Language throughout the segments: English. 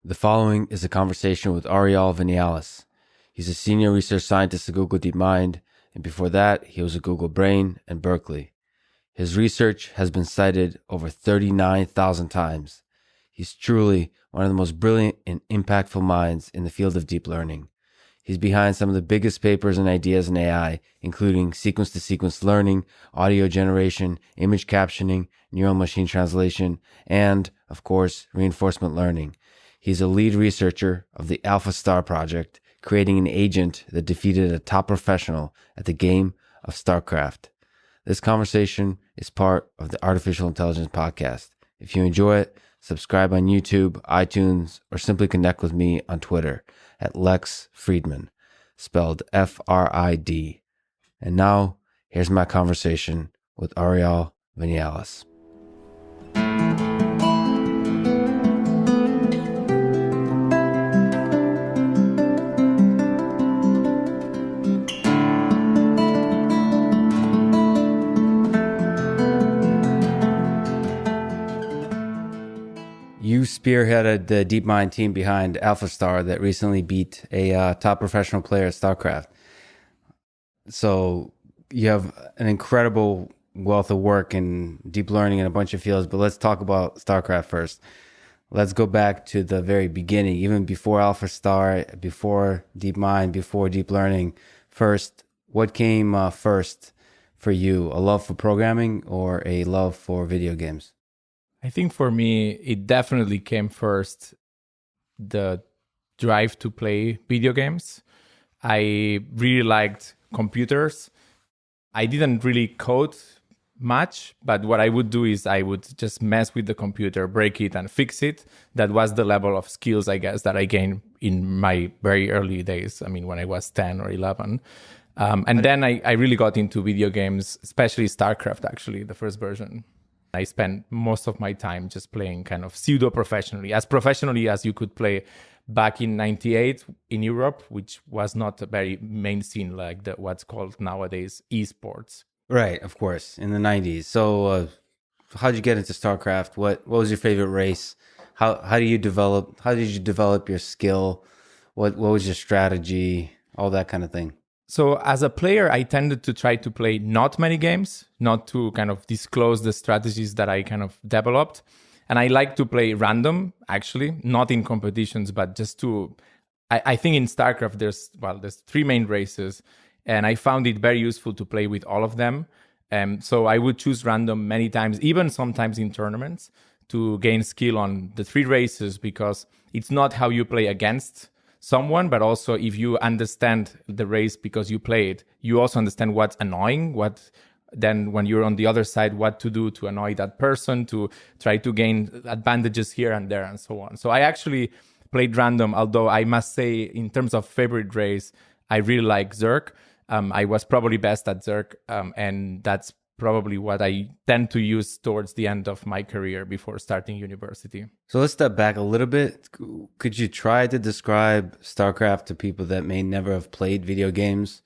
The following is a conversation with Oriol Vinyals. He's a senior research scientist at Google DeepMind, and before that, he was at Google Brain and Berkeley. His research has been cited over 39,000 times. He's truly one of the most brilliant and impactful minds in the field of deep learning. He's behind some of the biggest papers and ideas in AI, including sequence-to-sequence learning, audio generation, image captioning, neural machine translation, and, of course, reinforcement learning. He's a lead researcher of the AlphaStar project, creating an agent that defeated a top professional at the game of StarCraft. This conversation is part of the Artificial Intelligence Podcast. If you enjoy it, subscribe on YouTube, iTunes, or simply connect with me on Twitter at Lex Friedman, spelled F-R-I-D. And now, here's my conversation with Oriol Vinyals. You spearheaded the DeepMind team behind AlphaStar that recently beat a top professional player at StarCraft. So you have an incredible wealth of work in deep learning in a bunch of fields, but let's talk about StarCraft first. Let's go back to the very beginning, even before AlphaStar, before DeepMind, before deep learning. First, what came first for you, a love for programming or a love for video games? I think for me, it definitely came first, the drive to play video games. I really liked computers. I didn't really code much, but what I would do is I would just mess with the computer, break it and fix it. That was the level of skills, I guess, that I gained in my very early days. I mean, when I was 10 or 11. And then I really got into video games, especially StarCraft, actually, the first version. I spent most of my time just playing kind of pseudo-professionally, as professionally as you could play back in 98 in Europe, which was not a very main scene like what's called nowadays esports. Right, of course, in the 90s. So how did you get into StarCraft? What was your favorite race? How did you develop your skill? What was your strategy? All that kind of thing. So as a player, I tended to try to play not many games, not to kind of disclose the strategies that I kind of developed. And I like to play random, actually, not in competitions, but just to... I think in StarCraft, there's 3 main races, and I found it very useful to play with all of them. So I would choose random many times, even sometimes in tournaments, to gain skill on the 3 races, because it's not how you play against someone, but also if you understand the race because you play it, you also understand what's annoying, then when you're on the other side, what to do to annoy that person, to try to gain advantages here and there and so on. So I actually played random, although I must say in terms of favorite race, I really like Zerg. I was probably best at Zerg, and that's probably what I tend to use towards the end of my career before starting university. So let's step back a little bit. Could you try to describe StarCraft to people that may never have played video games,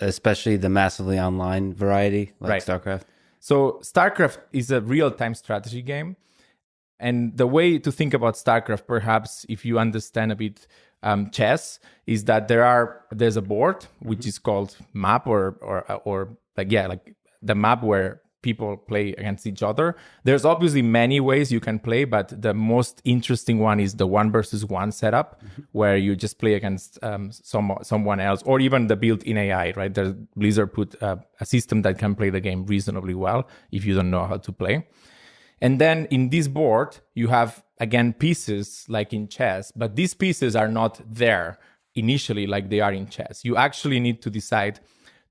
especially the massively online variety like Right. StarCraft? So StarCraft is a real-time strategy game. And the way to think about StarCraft, perhaps if you understand a bit chess, is that there's a board, which is called map or the map where people play against each other. There's obviously many ways you can play, but the most interesting one is the 1 versus 1 setup, where you just play against someone else, or even the built-in AI, right? Blizzard put a system that can play the game reasonably well if you don't know how to play. And then in this board, you have, again, pieces like in chess, but these pieces are not there initially like they are in chess. You actually need to decide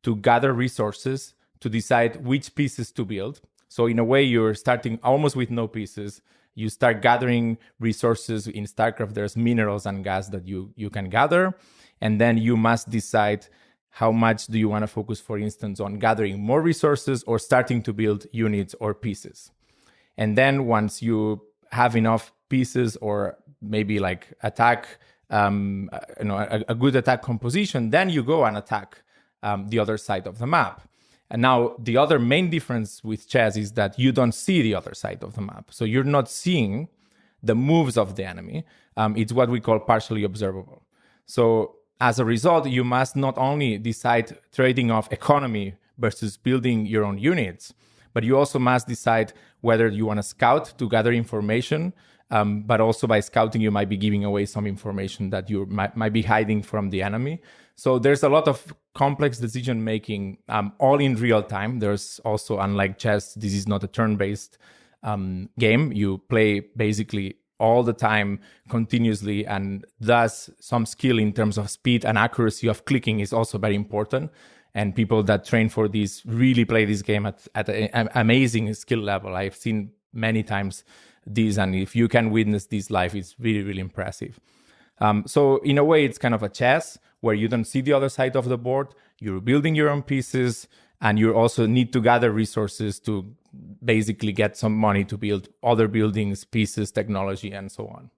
to gather resources, to decide which pieces to build. So in a way, you're starting almost with no pieces. You start gathering resources. In StarCraft, there's minerals and gas that you can gather. And then you must decide how much do you want to focus, for instance, on gathering more resources or starting to build units or pieces. And then once you have enough pieces or maybe like attack, a good attack composition, then you go and attack the other side of the map. And now the other main difference with chess is that you don't see the other side of the map. So you're not seeing the moves of the enemy. It's what we call partially observable. So as a result, you must not only decide trading off economy versus building your own units, but you also must decide whether you want to scout to gather information. But also by scouting, you might be giving away some information that you might be hiding from the enemy. So there's a lot of complex decision making, all in real time. There's also, unlike chess, this is not a turn-based game. You play basically all the time, continuously, and thus some skill in terms of speed and accuracy of clicking is also very important. And people that train for this really play this game at an amazing skill level. I've seen many times this, and if you can witness this live, it's really, really impressive. So in a way, it's kind of a chess where you don't see the other side of the board. You're building your own pieces, and you also need to gather resources to basically get some money to build other buildings, pieces, technology, and so on.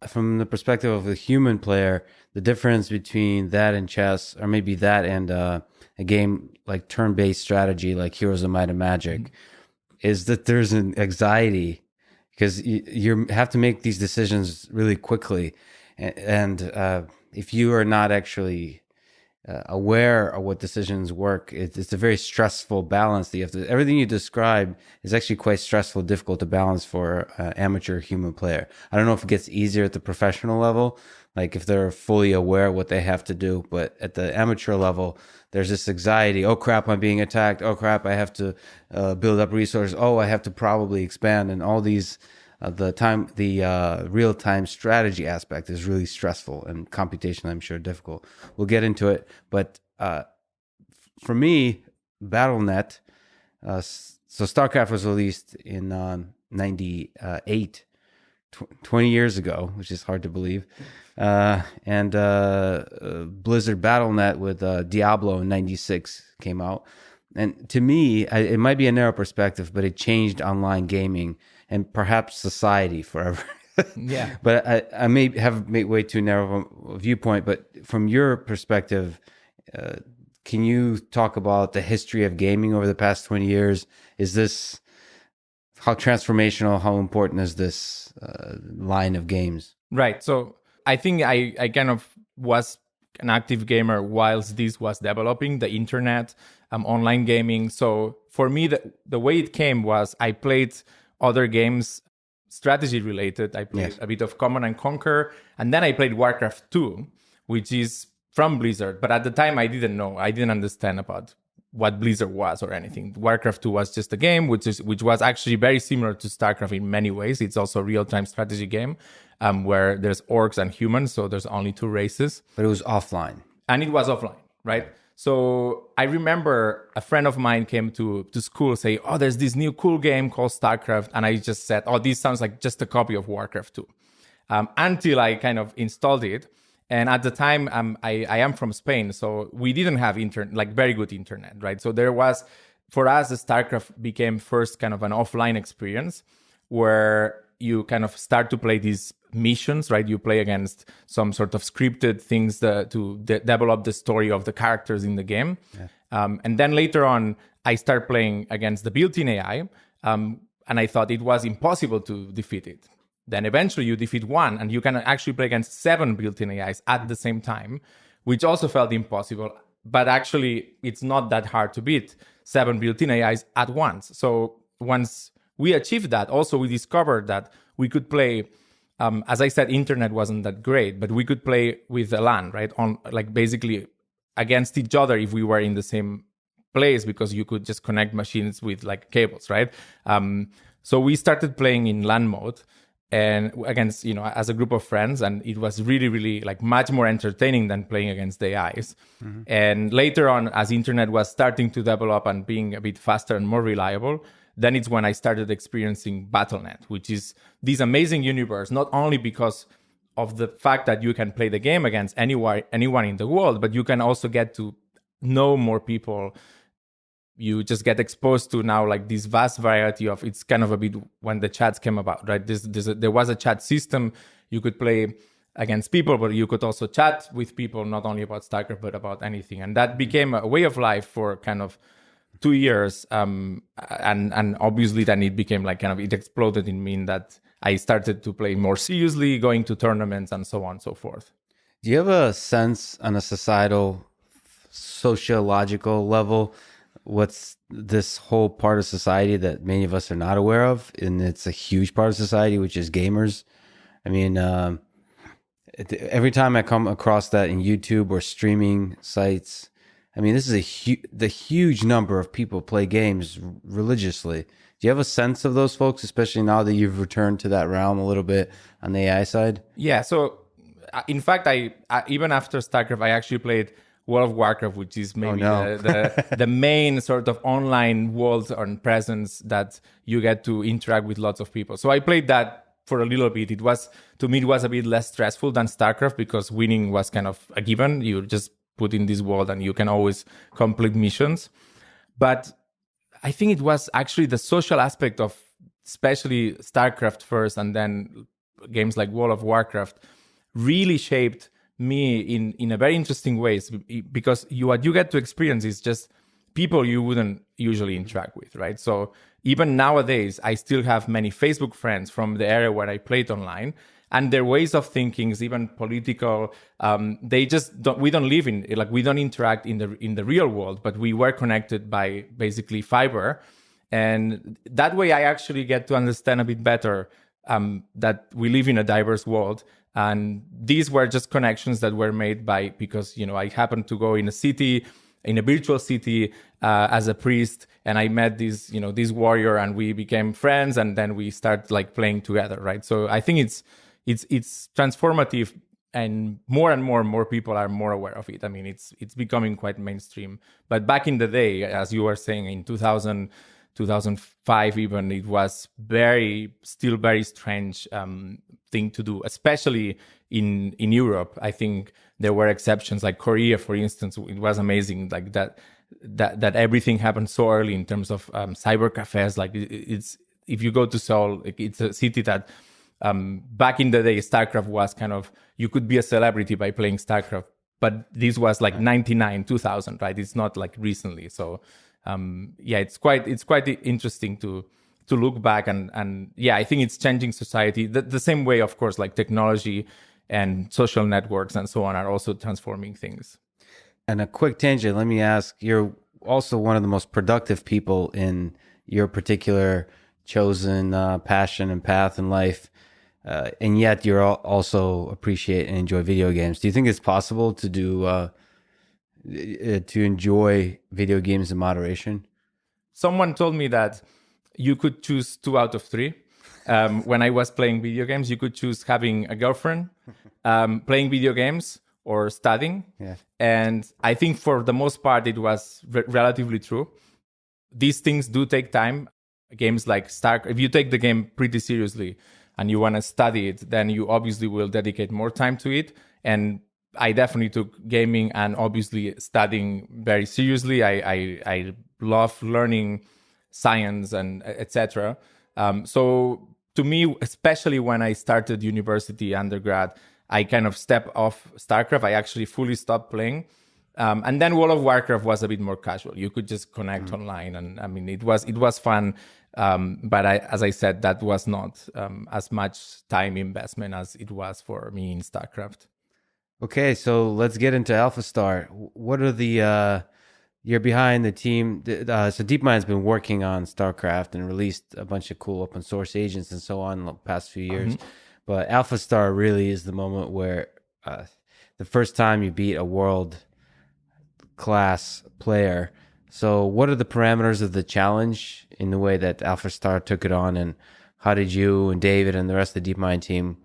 From the perspective of the human player, the difference between that and chess, or maybe that and a game like turn-based strategy like Heroes of Might and Magic, is that there's an anxiety because you have to make these decisions really quickly. And if you are not actually aware of what decisions work, it's a very stressful balance that you have to. Everything you described is actually quite stressful, difficult to balance for an amateur human player. I don't know if it gets easier at the professional level, like if they're fully aware of what they have to do, but at the amateur level, there's this anxiety. Oh crap, I'm being attacked. Oh crap, I have to build up resources. Oh, I have to probably expand, and all these. The real-time strategy aspect is really stressful, and computation, I'm sure, difficult. We'll get into it, but for me, BattleNet. So StarCraft was released in '98, 20 years ago, which is hard to believe. And Blizzard BattleNet with Diablo in '96 came out. And to me, it might be a narrow perspective, but it changed online gaming and perhaps society forever. Yeah. But I may have made way too narrow a viewpoint. But from your perspective, can you talk about the history of gaming over the past 20 years? Is this, how transformational, how important is this line of games? Right. So I think I kind of was an active gamer whilst this was developing, the internet, online gaming. So for me, the way it came was I played other games, strategy related. I played a bit of Command & Conquer, and then I played Warcraft 2, which is from Blizzard. But at the time, I didn't know. I didn't understand about what Blizzard was or anything. Warcraft 2 was just a game, which was actually very similar to StarCraft in many ways. It's also a real-time strategy game where there's orcs and humans, so there's only two races. But it was offline. And it was offline, right? So I remember a friend of mine came to school say, oh, there's this new cool game called StarCraft. And I just said, oh, this sounds like just a copy of Warcraft 2. Until I kind of installed it. And at the time, I am from Spain, so we didn't have internet, like very good internet, right? So there was, for us, the StarCraft became first kind of an offline experience where you kind of start to play these missions, right? You play against some sort of scripted things to develop the story of the characters in the game. Yeah. And then later on, I start playing against the built-in AI, and I thought it was impossible to defeat it. Then eventually you defeat one, and you can actually play against 7 built-in AIs at the same time, which also felt impossible. But actually, it's not that hard to beat 7 built-in AIs at once. So once we achieved that, also we discovered that we could play, as I said, internet wasn't that great, but we could play with the LAN, right? On like basically against each other if we were in the same place, because you could just connect machines with like cables, right? So we started playing in LAN mode, and against, as a group of friends, and it was really, really like much more entertaining than playing against AIs. Mm-hmm. And later on, as internet was starting to develop and being a bit faster and more reliable, then it's when I started experiencing BattleNet, which is this amazing universe, not only because of the fact that you can play the game against anyone in the world, but you can also get to know more people. You just get exposed to now like this vast variety of, it's kind of a bit when the chats came about, right? There was a chat system. You could play against people, but you could also chat with people, not only about StarCraft, but about anything. And that became a way of life for kind of 2 years. And obviously then it became like kind of, it exploded in me in that I started to play more seriously, going to tournaments and so on and so forth. Do you have a sense on a societal, sociological level, what's this whole part of society that many of us are not aware of? And it's a huge part of society, which is gamers. I mean, every time I come across that in YouTube or streaming sites, I mean, this is the huge number of people play games religiously. Do you have a sense of those folks, especially now that you've returned to that realm a little bit on the AI side? Yeah. So, in fact, I even after StarCraft, I actually played World of Warcraft, which is maybe the main sort of online world and presence that you get to interact with lots of people. So I played that for a little bit. It was a bit less stressful than StarCraft because winning was kind of a given. You just put in this world and you can always complete missions. But I think it was actually the social aspect of especially StarCraft first and then games like World of Warcraft really shaped me in a very interesting ways, because what you get to experience is just people you wouldn't usually interact with, right? So even nowadays, I still have many Facebook friends from the area where I played online, and their ways of thinking is even political. They just don't. We don't live in like we don't interact in the real world, but we were connected by basically fiber, and that way I actually get to understand a bit better that we live in a diverse world. And these were just connections that were made because I happened to go in a virtual city as a priest, and I met this warrior, and we became friends, and then we start like playing together, right? So I think it's transformative, and more people are more aware of it. I mean, it's becoming quite mainstream. But back in the day, as you were saying, in 2005 even, it was still very strange thing to do, especially in Europe. I think there were exceptions, like Korea, for instance. It was amazing, like that everything happened so early in terms of cyber cafes. Like it's if you go to Seoul, it's a city that back in the day, StarCraft was kind of, you could be a celebrity by playing StarCraft, but this was like 99, 2000, right? It's not like recently. So it's quite interesting to look back and I think it's changing society the same way, of course, like technology and social networks and so on are also transforming things. And a quick tangent, let me ask, you're also one of the most productive people in your particular chosen passion and path in life, and yet you're also appreciate and enjoy video games. Do you think it's possible to do to enjoy video games in moderation? Someone told me that you could choose 2 out of 3. When I was playing video games, you could choose having a girlfriend, playing video games, or studying. Yeah. And I think for the most part, it was relatively true. These things do take time. Games like StarCraft, if you take the game pretty seriously and you want to study it, then you obviously will dedicate more time to it. And I definitely took gaming and obviously studying very seriously. I love learning science and etc. So to me, especially when I started university undergrad, I kind of stepped off StarCraft. I actually fully stopped playing. And then World of Warcraft was a bit more casual. You could just connect online. And I mean, it was fun. But as I said, that was not as much time investment as it was for me in StarCraft. Okay, so let's get into AlphaStar. What are the you're behind the team. So DeepMind's been working on StarCraft and released a bunch of cool open source agents and so on in the past few years. Mm-hmm. But AlphaStar really is the moment where the first time you beat a world class player. So what are the parameters of the challenge in the way that AlphaStar took it on, and how did you and David and the rest of the DeepMind team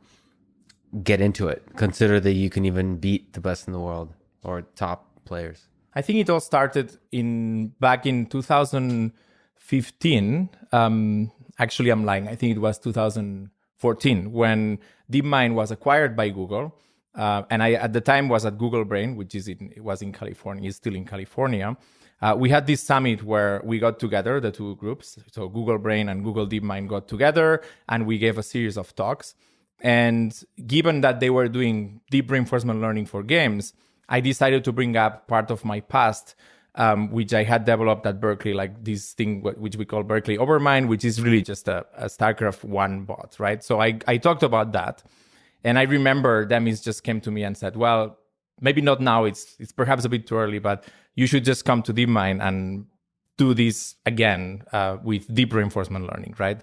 get into it? Consider that you can even beat the best in the world or top players. I think it all started back in 2015. Actually, I'm lying. I think it was 2014 when DeepMind was acquired by Google. And I, at the time, was at Google Brain, which it was in California, is still in California. We had this summit where we got together, the two groups. So Google Brain and Google DeepMind got together, and we gave a series of talks. And given that they were doing deep reinforcement learning for games, I decided to bring up part of my past which I had developed at Berkeley, like this thing which we call Berkeley Overmind, which is really just a StarCraft 1 bot, right? So I talked about that. And I remember Demis just came to me and said, well, maybe not now, it's perhaps a bit too early, but you should just come to DeepMind and do this again with deep reinforcement learning, right?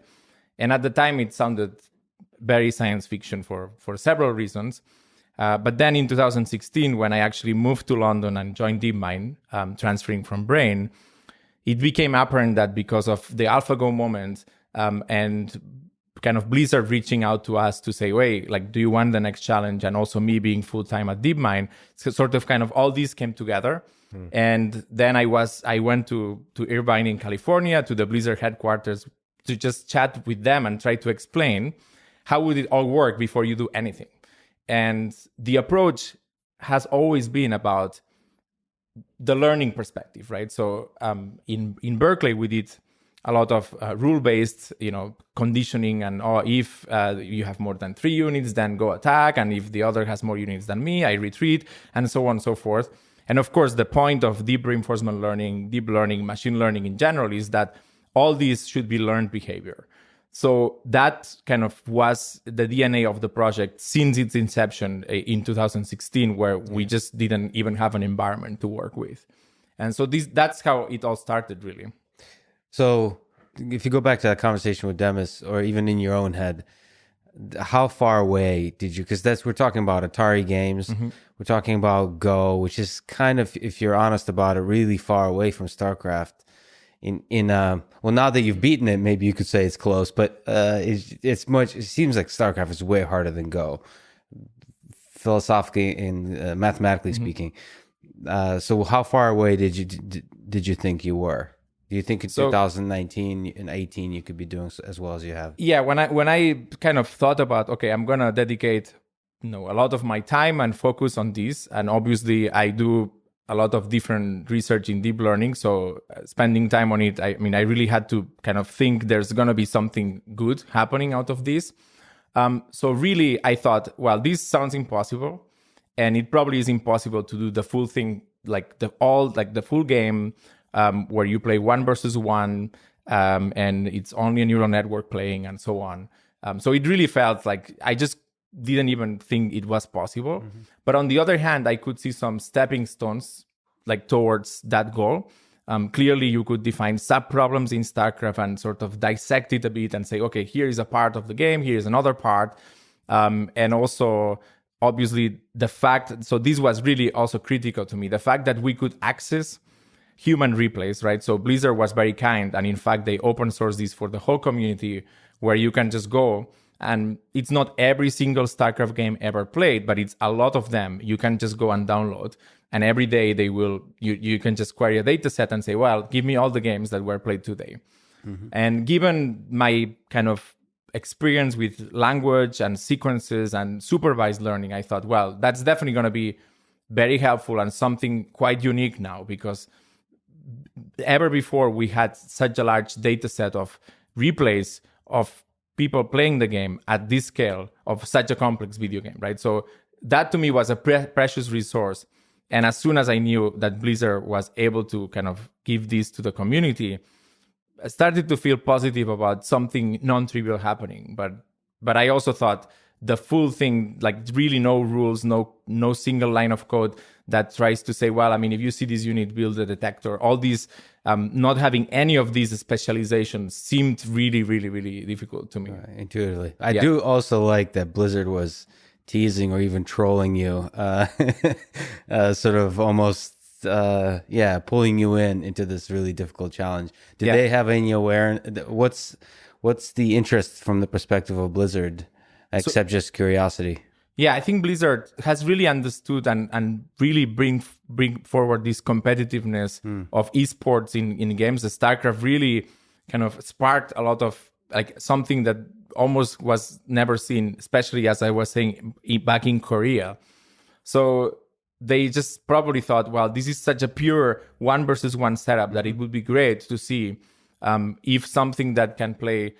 And at the time, it sounded very science fiction for several reasons. But then in 2016, when I actually moved to London and joined DeepMind, transferring from Brain, it became apparent that because of the AlphaGo moment and kind of Blizzard reaching out to us to say, wait, like, do you want the next challenge? And also me being full-time at DeepMind, so sort of kind of all these came together. And then I went to Irvine in California, to the Blizzard headquarters, to just chat with them and try to explain how would it all work before you do anything. And the approach has always been about the learning perspective, right? So in Berkeley, we did a lot of rule-based, conditioning, and if you have more than 3 units, then go attack, and if the other has more units than me, I retreat, and so on and so forth. And of course, the point of deep reinforcement learning, deep learning, machine learning in general is that all these should be learned behavior. So that kind of was the DNA of the project since its inception in 2016, where we just didn't even have an environment to work with. And so that's how it all started, really. So if you go back to that conversation with Demis, or even in your own head, how far away did you, because we're talking about Atari games, we're talking about Go, which is kind of, if you're honest about it, really far away from StarCraft. Well, now that you've beaten it, maybe you could say it's close, but it seems like StarCraft is way harder than Go, philosophically and mathematically speaking. So how far away did you think you were? Do you think in 2019 and 18 you could be doing as well as you have? Yeah, when I kind of thought about, okay, I'm gonna dedicate a lot of my time and focus on this, and obviously I do a lot of different research in deep learning, so spending time on it, I really had to kind of think there's gonna be something good happening out of this. So really, I thought, well, this sounds impossible, and it probably is impossible to do the full thing, like the full game. Where you play 1 versus 1, and it's only a neural network playing, and so on. So it really felt like I just didn't even think it was possible. But on the other hand, I could see some stepping stones like towards that goal. Clearly, you could define sub-problems in StarCraft and sort of dissect it a bit and say, okay, here is a part of the game, here is another part. And also, obviously, so this was really also critical to me, the fact that we could access human replays, right? So Blizzard was very kind, and in fact, they open source this for the whole community, where you can just go, and it's not every single StarCraft game ever played, but it's a lot of them. You can just go and download, and every day you can just query a data set and say, well, give me all the games that were played today. And given my kind of experience with language and sequences and supervised learning, I thought, well, that's definitely going to be very helpful and something quite unique now, because ever before we had such a large data set of replays of people playing the game at this scale of such a complex video game, right? So that to me was a precious resource. And as soon as I knew that Blizzard was able to kind of give this to the community, I started to feel positive about something non-trivial happening. But I also thought the full thing, like really no rules, no single line of code that tries to say, well, if you see this unit, build a detector. All these, not having any of these specializations seemed really, really, really difficult to me. Intuitively. I do also like that Blizzard was teasing or even trolling you, sort of almost, pulling you into this really difficult challenge. Did they have any awareness? What's the interest from the perspective of Blizzard, except just curiosity? Yeah, I think Blizzard has really understood and really bring forward this competitiveness of esports in games. The StarCraft really kind of sparked a lot of like something that almost was never seen, especially as I was saying back in Korea. So they just probably thought, well, this is such a pure 1 versus 1 setup that it would be great to see if something that can play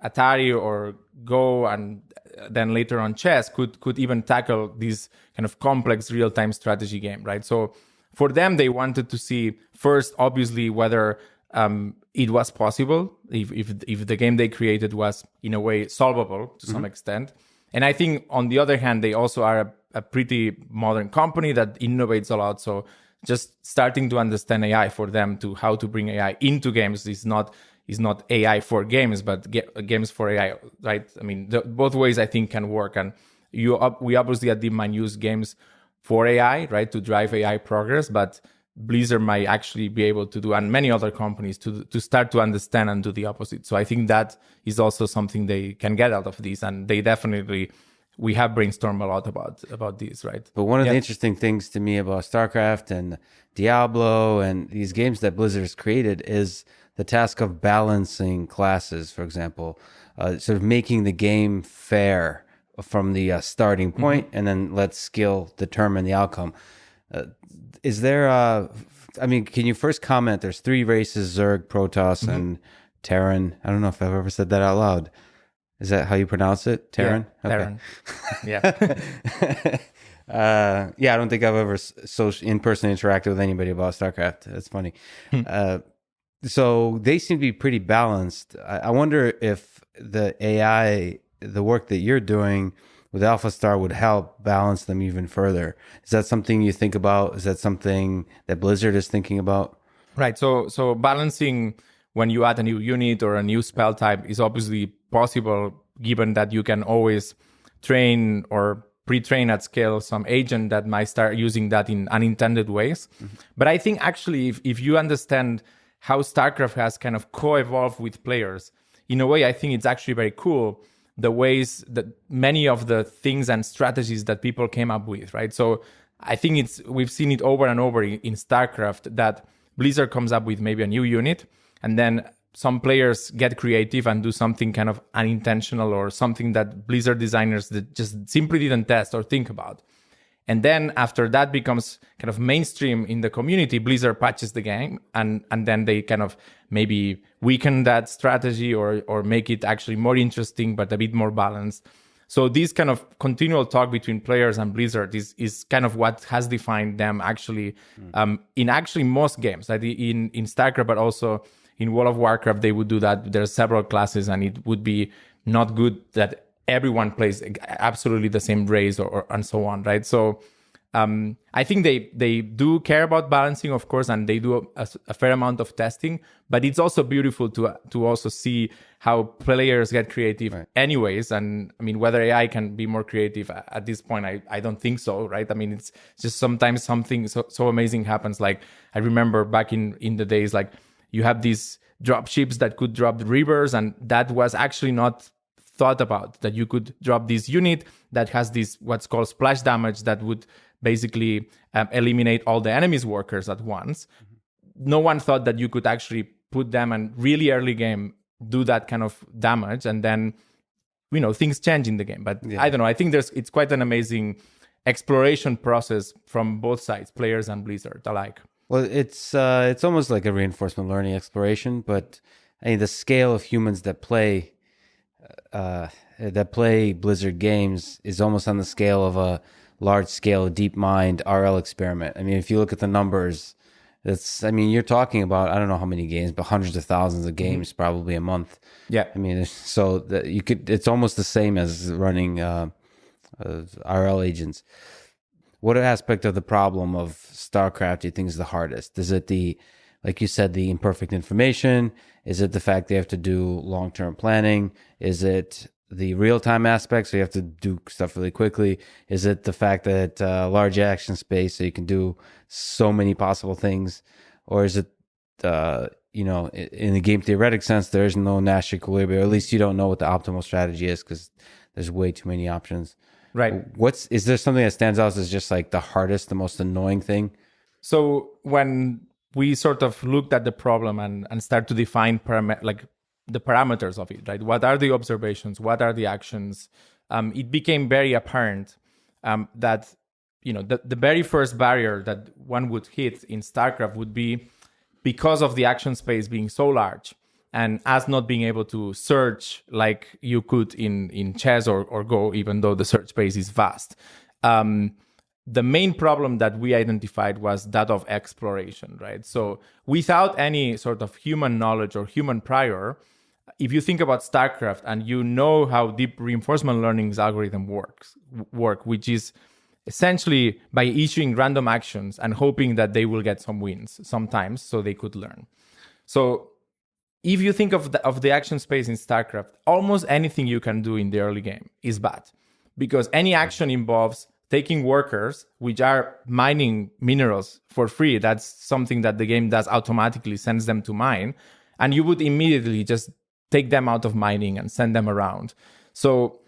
Atari or Go and then later on chess could even tackle this kind of complex real-time strategy game, right? So for them, they wanted to see first, obviously, whether it was possible, if the game they created was in a way solvable to some extent. And I think on the other hand, they also are a pretty modern company that innovates a lot. So just starting to understand AI for them, to how to bring AI into games is not AI for games, but games for AI, right? I mean, both ways I think can work. And we obviously at DeepMind use games for AI, right, to drive AI progress, but Blizzard might actually be able to do, and many other companies, to start to understand and do the opposite. So I think that is also something they can get out of this, and they definitely, we have brainstormed a lot about this, right? But one of the interesting things to me about StarCraft and Diablo and these games that Blizzard has created is the task of balancing classes, for example, sort of making the game fair from the starting point, and then let skill determine the outcome. Is there can you first comment, there's 3 races, Zerg, Protoss, and Terran. I don't know if I've ever said that out loud. Is that how you pronounce it? Terran? Yeah, okay. Terran. Yeah. I don't think I've ever in-person interacted with anybody about StarCraft. That's funny. So they seem to be pretty balanced. I wonder if the AI, the work that you're doing with AlphaStar would help balance them even further. Is that something you think about? Is that something that Blizzard is thinking about? Right. So balancing when you add a new unit or a new spell type is obviously possible, given that you can always train or pre-train at scale some agent that might start using that in unintended ways. But I think actually if you understand how StarCraft has kind of co-evolved with players, in a way, I think it's actually very cool, the ways that many of the things and strategies that people came up with, right? So I think we've seen it over and over in StarCraft that Blizzard comes up with maybe a new unit, and then some players get creative and do something kind of unintentional or something that Blizzard designers that just simply didn't test or think about. And then after that becomes kind of mainstream in the community, Blizzard patches the game, and then they kind of maybe weaken that strategy or make it actually more interesting, but a bit more balanced. So this kind of continual talk between players and Blizzard is kind of what has defined them actually in actually most games, like in StarCraft, but also in World of Warcraft, they would do that. There are several classes, and it would be not good that everyone plays absolutely the same race or and so on, right? So I think they do care about balancing, of course, and they do a fair amount of testing. But it's also beautiful to also see how players get creative, right, anyways. And I mean, whether AI can be more creative at this point, I don't think so, right? I mean, it's just sometimes something so amazing happens. Like I remember back in the days, like you have these drop ships that could drop the rivers, and that was actually not thought about, that you could drop this unit that has this what's called splash damage that would basically eliminate all the enemy's workers at once. No one thought that you could actually put them in really early game, do that kind of damage, and then things change in the game. But yeah, I don't know, I think it's quite an amazing exploration process from both sides, players and Blizzard alike. Well, it's almost like a reinforcement learning exploration, but I mean, the scale of humans that play Blizzard games is almost on the scale of a large-scale DeepMind RL experiment. I mean, if you look at the numbers, you're talking about, I don't know how many games, but hundreds of thousands of games probably a month. Yeah. I mean, so that it's almost the same as running RL agents. What aspect of the problem of StarCraft do you think is the hardest? Is it like you said, the imperfect information? Is it the fact they have to do long-term planning? Is it the real-time aspect, so you have to do stuff really quickly? Is it the fact that large action space, so you can do so many possible things? Or is it, in the game theoretic sense, there is no Nash equilibrium, or at least you don't know what the optimal strategy is because there's way too many options. Right. Is there something that stands out as just like the hardest, the most annoying thing? So when we sort of looked at the problem and start to define the parameters of it, right? What are the observations? What are the actions? It became very apparent that the very first barrier that one would hit in StarCraft would be because of the action space being so large, and us not being able to search like you could in chess or Go, even though the search space is vast. the main problem that we identified was that of exploration, right? So without any sort of human knowledge or human prior, if you think about StarCraft and you know how deep reinforcement learning's algorithm work, which is essentially by issuing random actions and hoping that they will get some wins sometimes so they could learn. So if you think of the action space in StarCraft, almost anything you can do in the early game is bad, because any action involves taking workers, which are mining minerals for free. That's something that the game does automatically, sends them to mine, and you would immediately just take them out of mining and send them around. So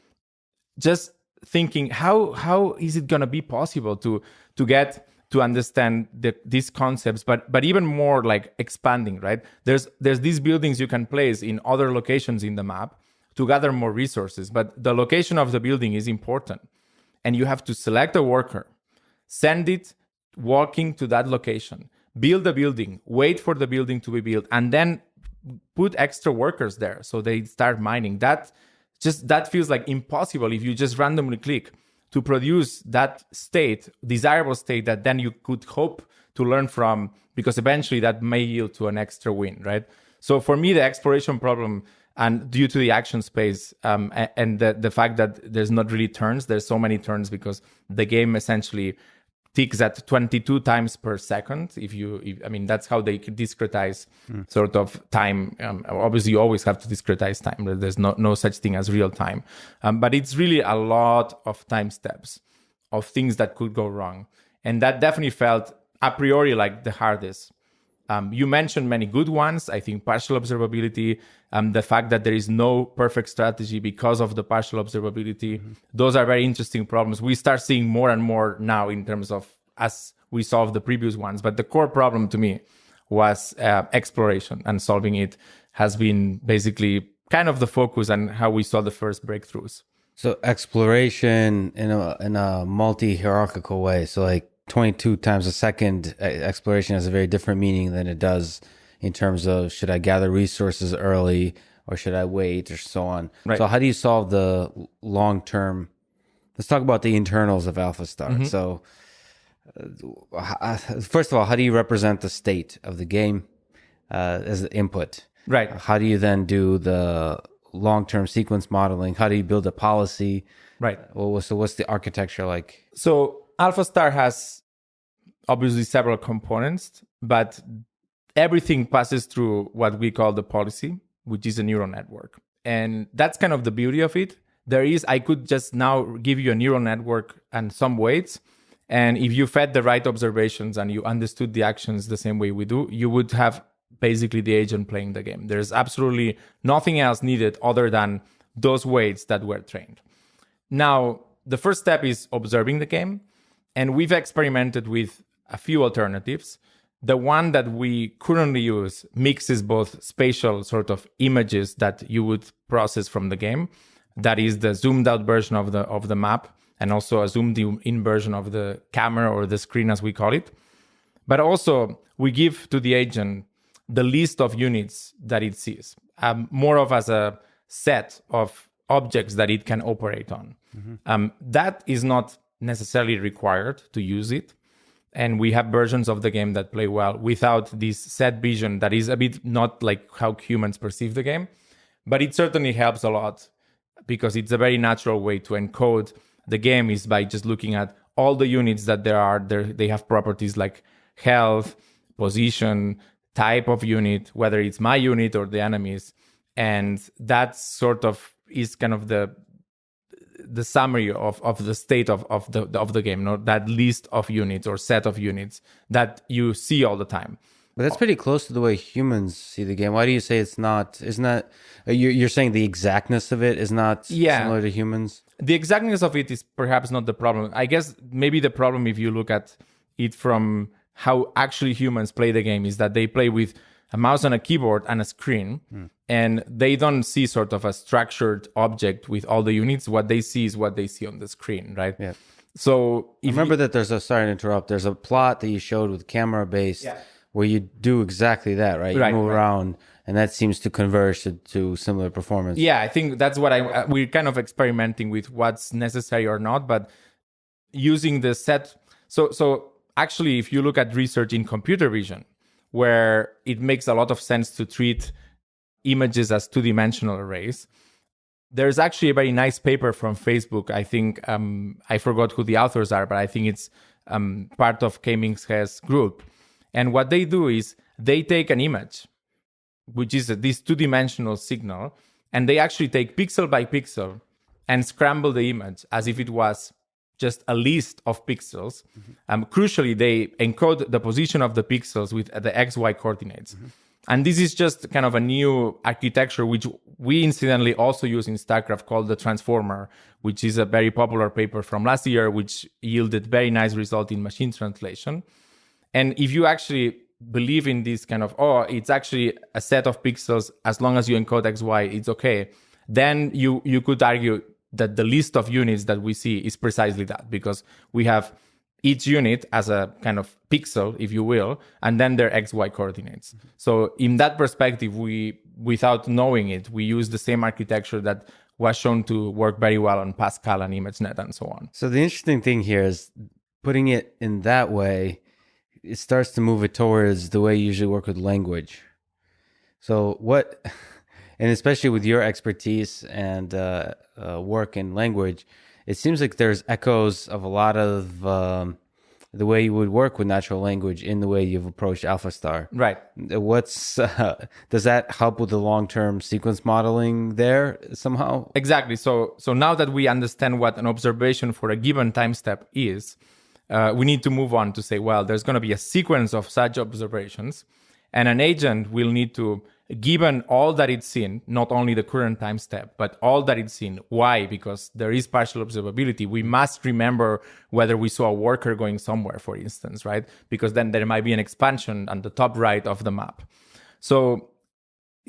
just thinking, how is it going to be possible to get to understand these concepts, but even more like expanding, right? There's these buildings you can place in other locations in the map to gather more resources, but the location of the building is important. And you have to select a worker, send it walking to that location, build a building, wait for the building to be built, and then put extra workers there so they start mining. That feels like impossible if you just randomly click to produce that desirable state that then you could hope to learn from, because eventually that may yield to an extra win, right? So for me, the exploration problem, and due to the action space and the fact that there's not really turns, there's so many turns because the game essentially ticks at 22 times per second. I mean, that's how they discretize sort of time. Obviously, you always have to discretize time. There's no such thing as real time. But it's really a lot of time steps of things that could go wrong. And that definitely felt a priori like the hardest. You mentioned many good ones. I think partial observability, the fact that there is no perfect strategy because of the partial observability, those are very interesting problems. We start seeing more and more now in terms of as we solve the previous ones. But the core problem to me was exploration, and solving it has been basically kind of the focus and how we saw the first breakthroughs. So exploration in a multi-hierarchical way. So like 22 times a second exploration has a very different meaning than it does in terms of should I gather resources early or should I wait or so on. Right. So how do you solve the long-term? Let's talk about the internals of AlphaStar. So first of all, how do you represent the state of the game as the input? Right. How do you then do the long-term sequence modeling? How do you build a policy? Right. So what's the architecture like? So AlphaStar has obviously several components, but everything passes through what we call the policy, which is a neural network. And that's kind of the beauty of it. I could just now give you a neural network and some weights. And if you fed the right observations and you understood the actions the same way we do, you would have basically the agent playing the game. There's absolutely nothing else needed other than those weights that were trained. Now, the first step is observing the game. And we've experimented with a few alternatives. The one that we currently use mixes both spatial sort of images that you would process from the game. That is the zoomed out version of the map, and also a zoomed in version of the camera or the screen, as we call it. But also we give to the agent the list of units that it sees, more of as a set of objects that it can operate on. That is not necessarily required to use it. And we have versions of the game that play well without this set vision that is a bit not like how humans perceive the game. But it certainly helps a lot because it's a very natural way to encode the game is by just looking at all the units that there are. They have properties like health, position, type of unit, whether it's my unit or the enemy's. And that sort of is kind of the summary of the state of the game, that list of units or set of units that you see all the time. But that's pretty close to the way humans see the game. Why do you say it's not? Isn't that you're saying the exactness of it is not similar to humans? The exactness of it is perhaps not the problem. I guess maybe the problem, if you look at it from how actually humans play the game, is that they play with a mouse and a keyboard and a screen, and they don't see sort of a structured object with all the units. What they see is what they see on the screen, right? Yeah. So remember that sorry to interrupt, there's a plot that you showed with camera-based where you do exactly that, right? You move around, and that seems to converge to similar performance. Yeah, I think that's what we're kind of experimenting with what's necessary or not, but using the set. So actually, if you look at research in computer vision, where it makes a lot of sense to treat images as two-dimensional arrays, there's actually a very nice paper from Facebook. I think I forgot who the authors are, but I think it's part of Keming's group. And what they do is they take an image, which is this two-dimensional signal, and they actually take pixel by pixel and scramble the image as if it was just a list of pixels. Crucially, they encode the position of the pixels with the XY coordinates. And this is just kind of a new architecture, which we incidentally also use in StarCraft, called the transformer, which is a very popular paper from last year, which yielded very nice result in machine translation. And if you actually believe in this kind of, it's actually a set of pixels, as long as you encode XY, it's okay, then you could argue that the list of units that we see is precisely that, because we have each unit as a kind of pixel, if you will, and then their XY coordinates. So in that perspective, we, without knowing it, we use the same architecture that was shown to work very well on Pascal and ImageNet and so on. So the interesting thing here is putting it in that way, it starts to move it towards the way you usually work with language. So what, and especially with your expertise and work in language, it seems like there's echoes of a lot of the way you would work with natural language in the way you've approached AlphaStar. Right. What's does that help with the long-term sequence modeling there somehow? Exactly. So now that we understand what an observation for a given time step is, we need to move on to say, well, there's going to be a sequence of such observations, and an agent will need to, given all that it's seen, not only the current time step, but all that it's seen. Why? Because there is partial observability. We must remember whether we saw a worker going somewhere, for instance, right? Because then there might be an expansion on the top right of the map. So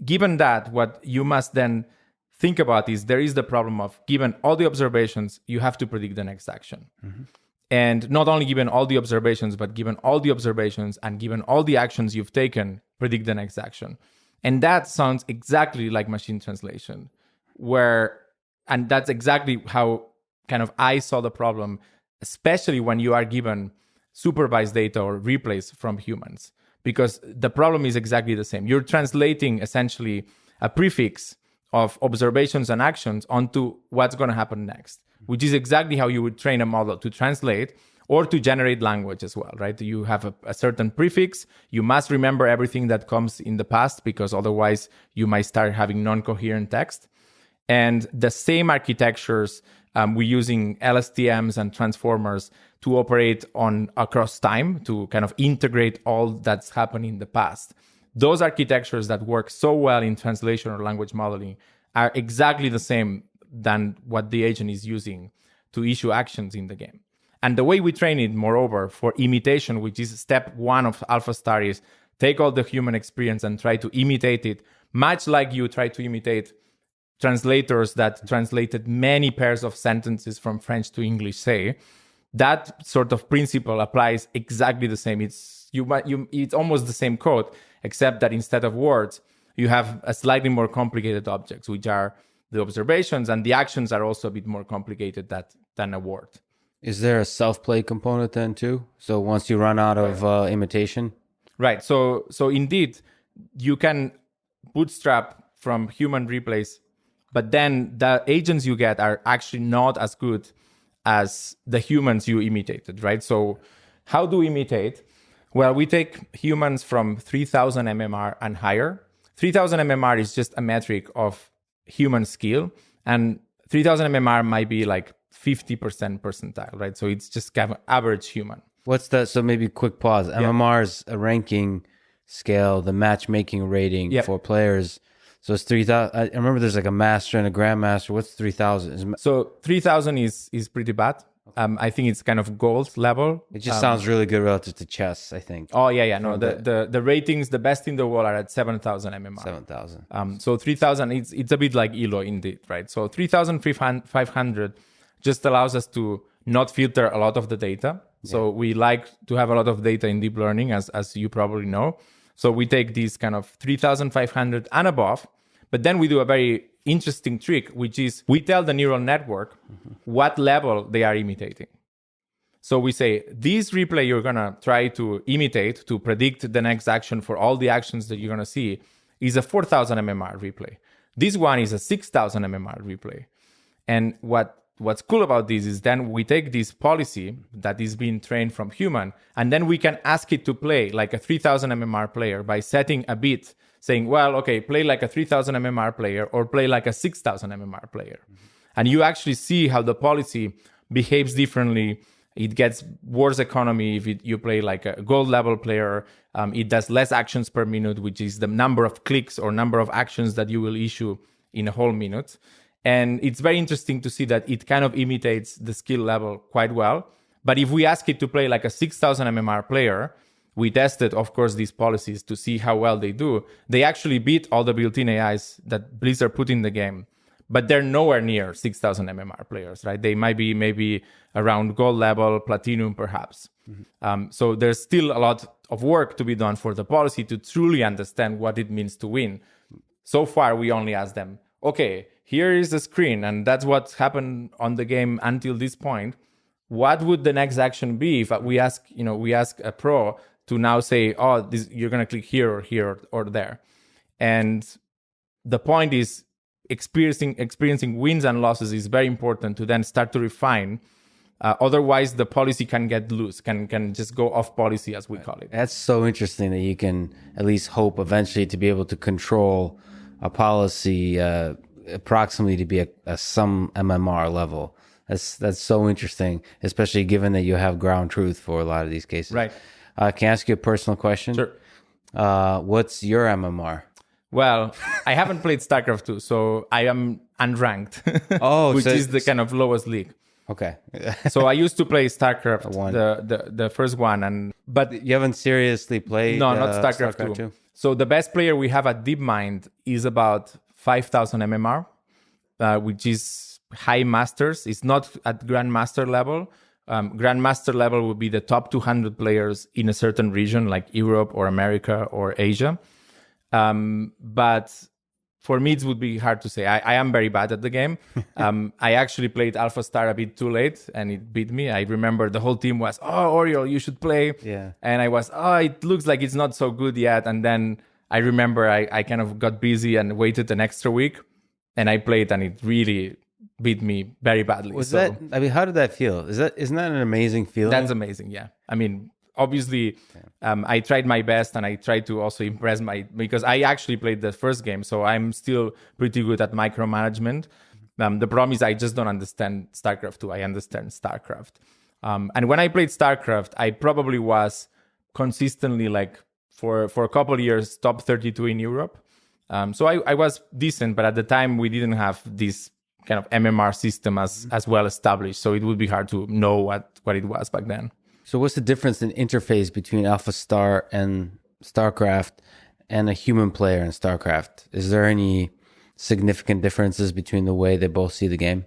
given that, what you must then think about is there is the problem of, given all the observations, you have to predict the next action. And not only given all the observations, but given all the observations and given all the actions you've taken, predict the next action. And that sounds exactly like machine translation, and that's exactly how kind of I saw the problem, especially when you are given supervised data or replays from humans, because the problem is exactly the same. You're translating essentially a prefix of observations and actions onto what's going to happen next, which is exactly how you would train a model to translate or to generate language as well, right? You have a certain prefix. You must remember everything that comes in the past, because otherwise you might start having non-coherent text. And the same architectures, we're using LSTMs and transformers to operate on across time to kind of integrate all that's happened in the past. Those architectures that work so well in translation or language modeling are exactly the same than what the agent is using to issue actions in the game. And the way we train it, moreover, for imitation, which is step one of AlphaStar, is take all the human experience and try to imitate it, much like you try to imitate translators that translated many pairs of sentences from French to English, say. That sort of principle applies exactly the same. It's almost the same code, except that instead of words, you have a slightly more complicated objects, which are the observations, and the actions are also a bit more complicated than a word. Is there a self-play component then too? So once you run out of imitation? Right. So indeed, you can bootstrap from human replays, but then the agents you get are actually not as good as the humans you imitated, right? So how do we imitate? Well, we take humans from 3000 mmR and higher. 3000 mmR is just a metric of human skill, and 3000 mmR might be like 50% percentile, right? So it's just kind of average human. What's that? So maybe quick pause. Yeah. MMR is a ranking scale, the matchmaking rating for players. So it's 3000. I remember there's like a master and a grandmaster. What's 3000? So 3000 is pretty bad. I think it's kind of gold level. It just sounds really good relative to chess, I think. Oh, yeah. No, the ratings, the best in the world are at 7,000 mmR. 7,000. So 3,000, it's a bit like ELO indeed, right? So 3,500 just allows us to not filter a lot of the data. So we like to have a lot of data in deep learning, as you probably know. So we take these kind of 3,500 and above, but then we do a very interesting trick, which is we tell the neural network what level they are imitating. So we say, this replay you're going to try to imitate to predict the next action for all the actions that you're going to see is a 4,000 mmR replay. This one is a 6,000 mmR replay. And what's cool about this is then we take this policy that is being trained from human, and then we can ask it to play like a 3,000 mmR player by setting a bit saying, well, okay, play like a 3,000 mmR player or play like a 6,000 mmR player. And you actually see how the policy behaves differently. It gets worse economy if you play like a gold level player. It does less actions per minute, which is the number of clicks or number of actions that you will issue in a whole minute. And it's very interesting to see that it kind of imitates the skill level quite well. But if we ask it to play like a 6,000 mmR player, we tested, of course, these policies to see how well they do. They actually beat all the built-in AIs that Blizzard put in the game, but they're nowhere near 6,000 mmR players, right? They might be maybe around gold level, platinum, perhaps. So there's still a lot of work to be done for the policy to truly understand what it means to win. So far, we only ask them, okay, here is the screen, and that's what happened on the game until this point. What would the next action be if we ask a pro to now say, oh, you're going to click here or here or there? And the point is, experiencing wins and losses is very important to then start to refine. Otherwise, the policy can get loose, can just go off policy, as we call it. That's so interesting that you can at least hope eventually to be able to control a policy approximately to be a some MMR level. That's so interesting, especially given that you have ground truth for a lot of these cases. Right. Can I ask you a personal question? Sure. What's your MMR? Well, I haven't played StarCraft 2, so I am unranked, which is the kind of lowest league. Okay. So I used to play StarCraft, the first one, but you haven't seriously played? No, not StarCraft 2. So the best player we have at DeepMind is about 5,000 mmR, which is high masters. It's not at grandmaster level. Grandmaster level would be the top 200 players in a certain region, like Europe or America or Asia. But for me, it would be hard to say. I am very bad at the game. I actually played AlphaStar a bit too late, and it beat me. I remember the whole team was, oh, Oriol, you should play. Yeah. And I was, oh, it looks like it's not so good yet. And then I remember I kind of got busy and waited an extra week, and I played, and it really beat me very badly. How did that feel? Isn't that an amazing feeling? That's amazing, yeah. I mean, obviously, I tried my best, and I tried to also impress because I actually played the first game, so I'm still pretty good at micromanagement. The problem is I just don't understand StarCraft 2. I understand StarCraft. And when I played StarCraft, I probably was consistently, like, for a couple of years, top 32 in Europe. So I was decent, but at the time, we didn't have this kind of MMR system as well established, so it would be hard to know what it was back then. So what's the difference in interface between AlphaStar and StarCraft and a human player in StarCraft? Is there any significant differences between the way they both see the game?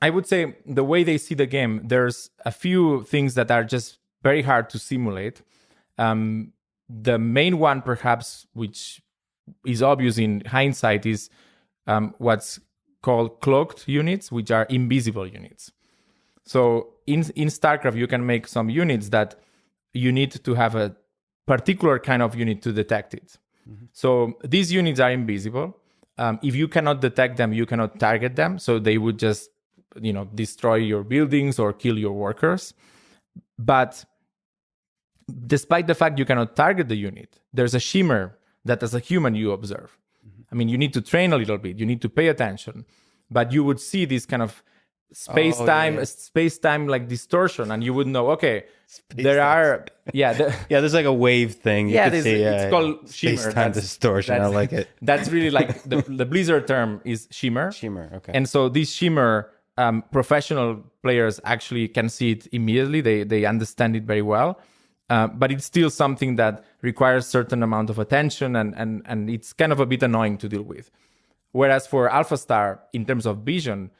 I would say the way they see the game, there's a few things that are just very hard to simulate. The main one, perhaps, which is obvious in hindsight, is what's called cloaked units, which are invisible units. So in StarCraft, you can make some units that you need to have a particular kind of unit to detect it. Mm-hmm. So these units are invisible. If you cannot detect them, you cannot target them. So they would just, destroy your buildings or kill your workers. But despite the fact you cannot target the unit, there's a shimmer that as a human you observe. Mm-hmm. I mean, you need to train a little bit. You need to pay attention. But you would see this kind of space-time like distortion, and you would know, okay, there's like a wave thing. It's called shimmer. Space-time distortion. I like it. That's really like the Blizzard term is shimmer. Shimmer, okay. And so this shimmer, professional players actually can see it immediately. They understand it very well. But it's still something that requires certain amount of attention, and it's kind of a bit annoying to deal with. Whereas for AlphaStar, in terms of vision,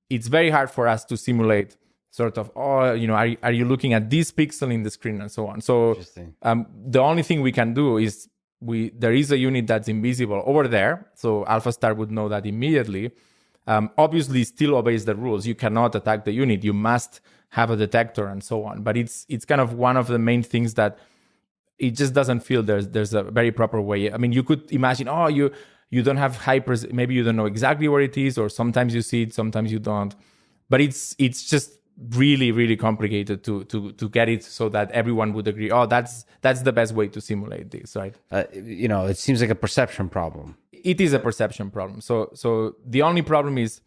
it's very hard for us to simulate sort of, are you looking at this pixel in the screen and so on. So the only thing we can do is there is a unit that's invisible over there. So AlphaStar would know that immediately. Obviously, still obeys the rules. You cannot attack the unit. You must have a detector and so on. But it's kind of one of the main things that it just doesn't feel there's a very proper way. I mean, you could imagine, you don't have maybe you don't know exactly where it is, or sometimes you see it, sometimes you don't. But it's just really, really complicated to get it so that everyone would agree, that's the best way to simulate this, right? It seems like a perception problem. It is a perception problem. So the only problem is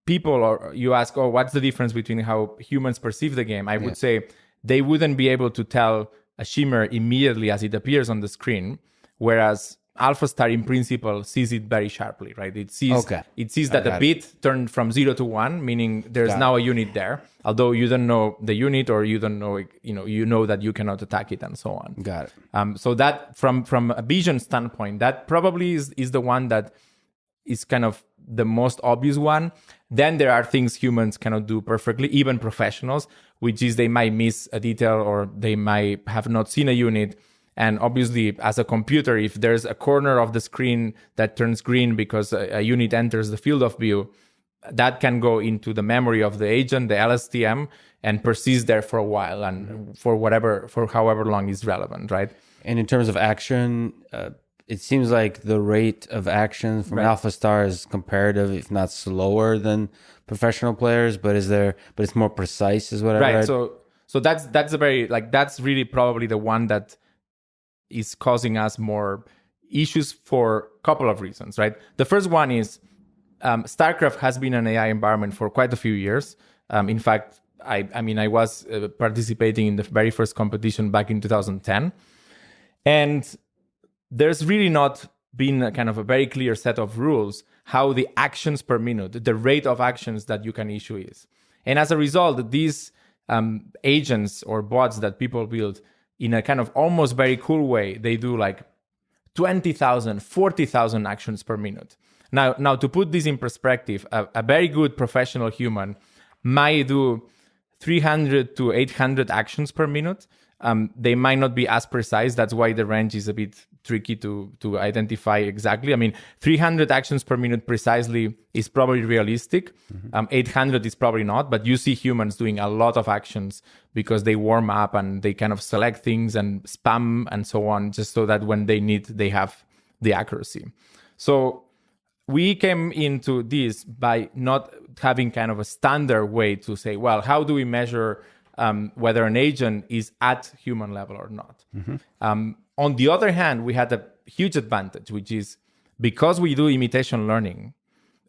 people, or you ask, what's the difference between how humans perceive the game? I would say they wouldn't be able to tell a shimmer immediately as it appears on the screen, whereas AlphaStar in principle sees it very sharply, right? It sees that a bit turned from 0 to 1, meaning there's now a unit there, although you don't know the unit, or you don't know, you know that you cannot attack it and so on. Got it. So that from a vision standpoint, that probably is the one that is kind of the most obvious one. Then there are things humans cannot do perfectly, even professionals, which is they might miss a detail, or they might have not seen a unit. And obviously, as a computer, if there's a corner of the screen that turns green because a unit enters the field of view, that can go into the memory of the agent, the LSTM, and persist there for a while, and for however long is relevant, right? And in terms of action, it seems like the rate of action from AlphaStar is comparative, if not slower than professional players, but it's more precise, is what I read. Right. So that's a very, that's really probably the one that is causing us more issues for a couple of reasons, right? The first one is StarCraft has been an AI environment for quite a few years. In fact, I was participating in the very first competition back in 2010. And there's really not been a kind of a very clear set of rules how the actions per minute, the rate of actions that you can issue is. And as a result, these agents or bots that people build in a kind of almost very cool way, they do 20,000, 40,000 actions per minute. Now, to put this in perspective, a very good professional human might do 300 to 800 actions per minute. They might not be as precise. That's why the range is a bit tricky to identify exactly. I mean, 300 actions per minute precisely is probably realistic. 800 is probably not, but you see humans doing a lot of actions because they warm up and they kind of select things and spam and so on, just so that when they need, they have the accuracy. So we came into this by not having kind of a standard way to say, well, how do we measure whether an agent is at human level or not? On the other hand, we had a huge advantage, which is because we do imitation learning,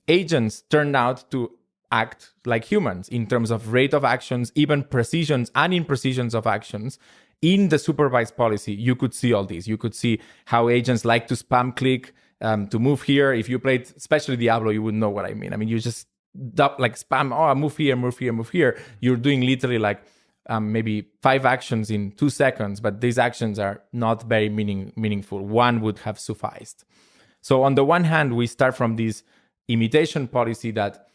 agents turned out to act like humans in terms of rate of actions, even precisions and imprecisions of actions. In the supervised policy, you could see all these. You could see how agents like to spam click, to move here. If you played, especially Diablo, you would know what I mean. I mean, you just spam, move here, move here, move here. You're doing literally maybe 5 actions in 2 seconds, but these actions are not very meaningful. One would have sufficed. So on the one hand, we start from this imitation policy that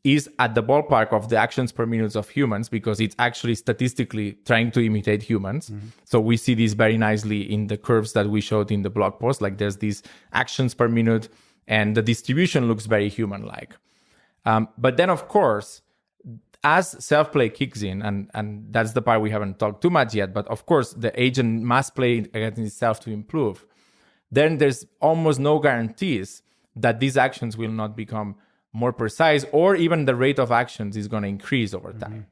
is at the ballpark of the actions per minute of humans, because it's actually statistically trying to imitate humans. So we see this very nicely in the curves that we showed in the blog post. There's these actions per minute, and the distribution looks very human-like. But then, of course, as self-play kicks in, and that's the part we haven't talked too much yet, but of course, the agent must play against itself to improve. Then there's almost no guarantees that these actions will not become more precise, or even the rate of actions is going to increase over time.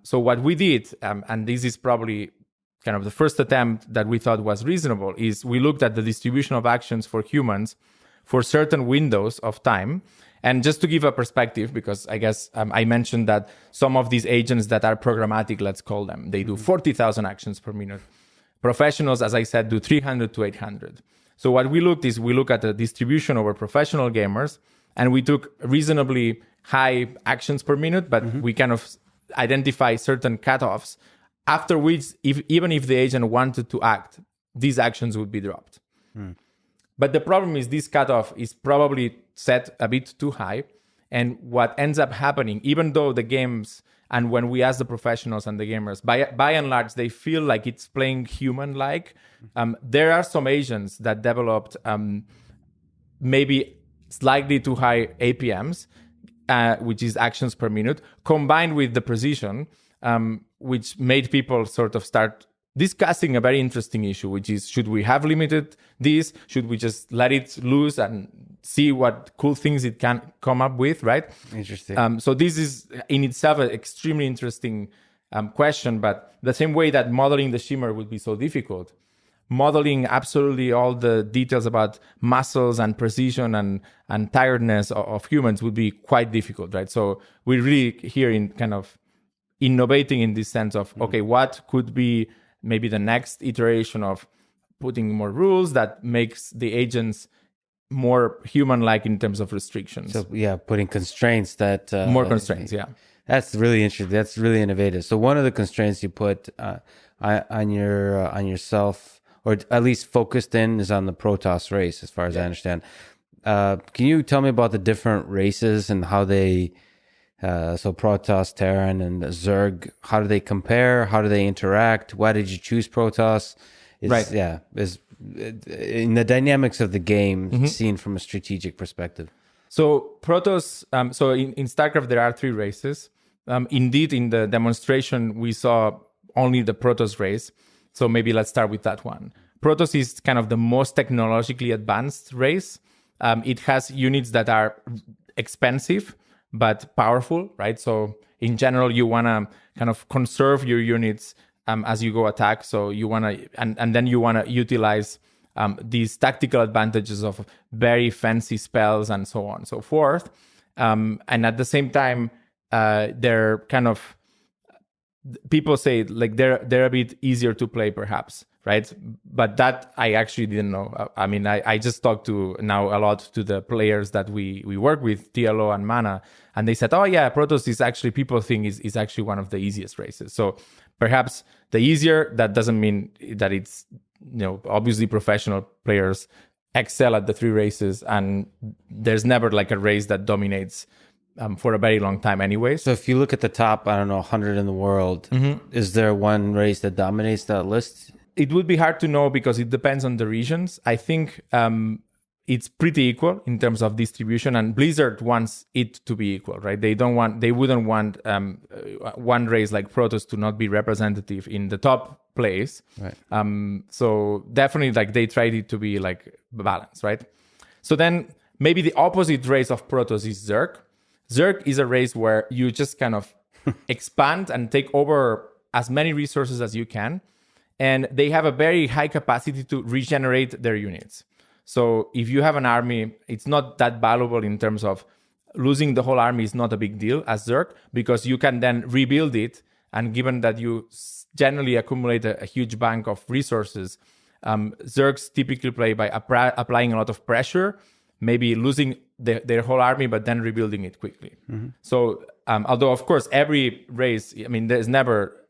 So what we did, and this is probably kind of the first attempt that we thought was reasonable, is we looked at the distribution of actions for humans for certain windows of time. And just to give a perspective, because I guess I mentioned that some of these agents that are programmatic, let's call them, they do 40,000 actions per minute. Professionals, as I said, do 300 to 800. So what we looked is we look at the distribution over professional gamers, and we took reasonably high actions per minute, but we kind of identify certain cutoffs after which, even if the agent wanted to act, these actions would be dropped. But the problem is this cutoff is probably set a bit too high. And what ends up happening, even though the games, and when we ask the professionals and the gamers, by and large, they feel like it's playing human-like, there are some agents that developed maybe slightly too high APMs, which is actions per minute, combined with the precision, which made people sort of start discussing a very interesting issue, which is, should we have limited this? Should we just let it loose and see what cool things it can come up with, right? Interesting. So this is in itself an extremely interesting question, but the same way that modeling the shimmer would be so difficult, modeling absolutely all the details about muscles and precision and tiredness of humans would be quite difficult, right? So we're really here in kind of innovating in this sense of, okay, what could be maybe the next iteration of putting more rules that makes the agents more human-like in terms of restrictions. So yeah, putting constraints that... more constraints, yeah. That's really interesting. That's really innovative. So one of the constraints you put on yourself, or at least focused in, is on the Protoss race, as far as I understand. Can you tell me about the different races and how they... so Protoss, Terran, and Zerg, how do they compare? How do they interact? Why did you choose Protoss? Right. Yeah. In the dynamics of the game, seen from a strategic perspective. So Protoss, so in StarCraft, there are 3 races. Indeed, in the demonstration, we saw only the Protoss race. So maybe let's start with that one. Protoss is kind of the most technologically advanced race. It has units that are expensive, but powerful, right? So in general, you want to kind of conserve your units as you go attack. So you want to, and then you want to utilize these tactical advantages of very fancy spells and so on and so forth. And at the same time, they're kind of, people say like they're a bit easier to play perhaps, right? But that I actually didn't know. I mean, I just talked to now a lot to the players that we work with, TLO and Mana, and they said, oh yeah, Protoss is actually, people think is actually one of the easiest races. So perhaps the easier, that doesn't mean that it's, obviously professional players excel at the 3 races, and there's never like a race that dominates for a very long time anyway. So if you look at the top, 100 in the world, is there one race that dominates that list? It would be hard to know because it depends on the regions. I think it's pretty equal in terms of distribution, and Blizzard wants it to be equal, right? They wouldn't want one race like Protoss to not be representative in the top place. Right. So definitely, like, they tried it to be like balanced, right? So then maybe the opposite race of Protoss is Zerg. Zerg is a race where you just kind of expand and take over as many resources as you can, and they have a very high capacity to regenerate their units. So if you have an army, it's not that valuable in terms of losing the whole army is not a big deal as Zerg, because you can then rebuild it. And given that you generally accumulate a huge bank of resources, Zergs typically play by applying a lot of pressure, maybe losing their whole army, but then rebuilding it quickly. So although, of course, every race, I mean, there's never...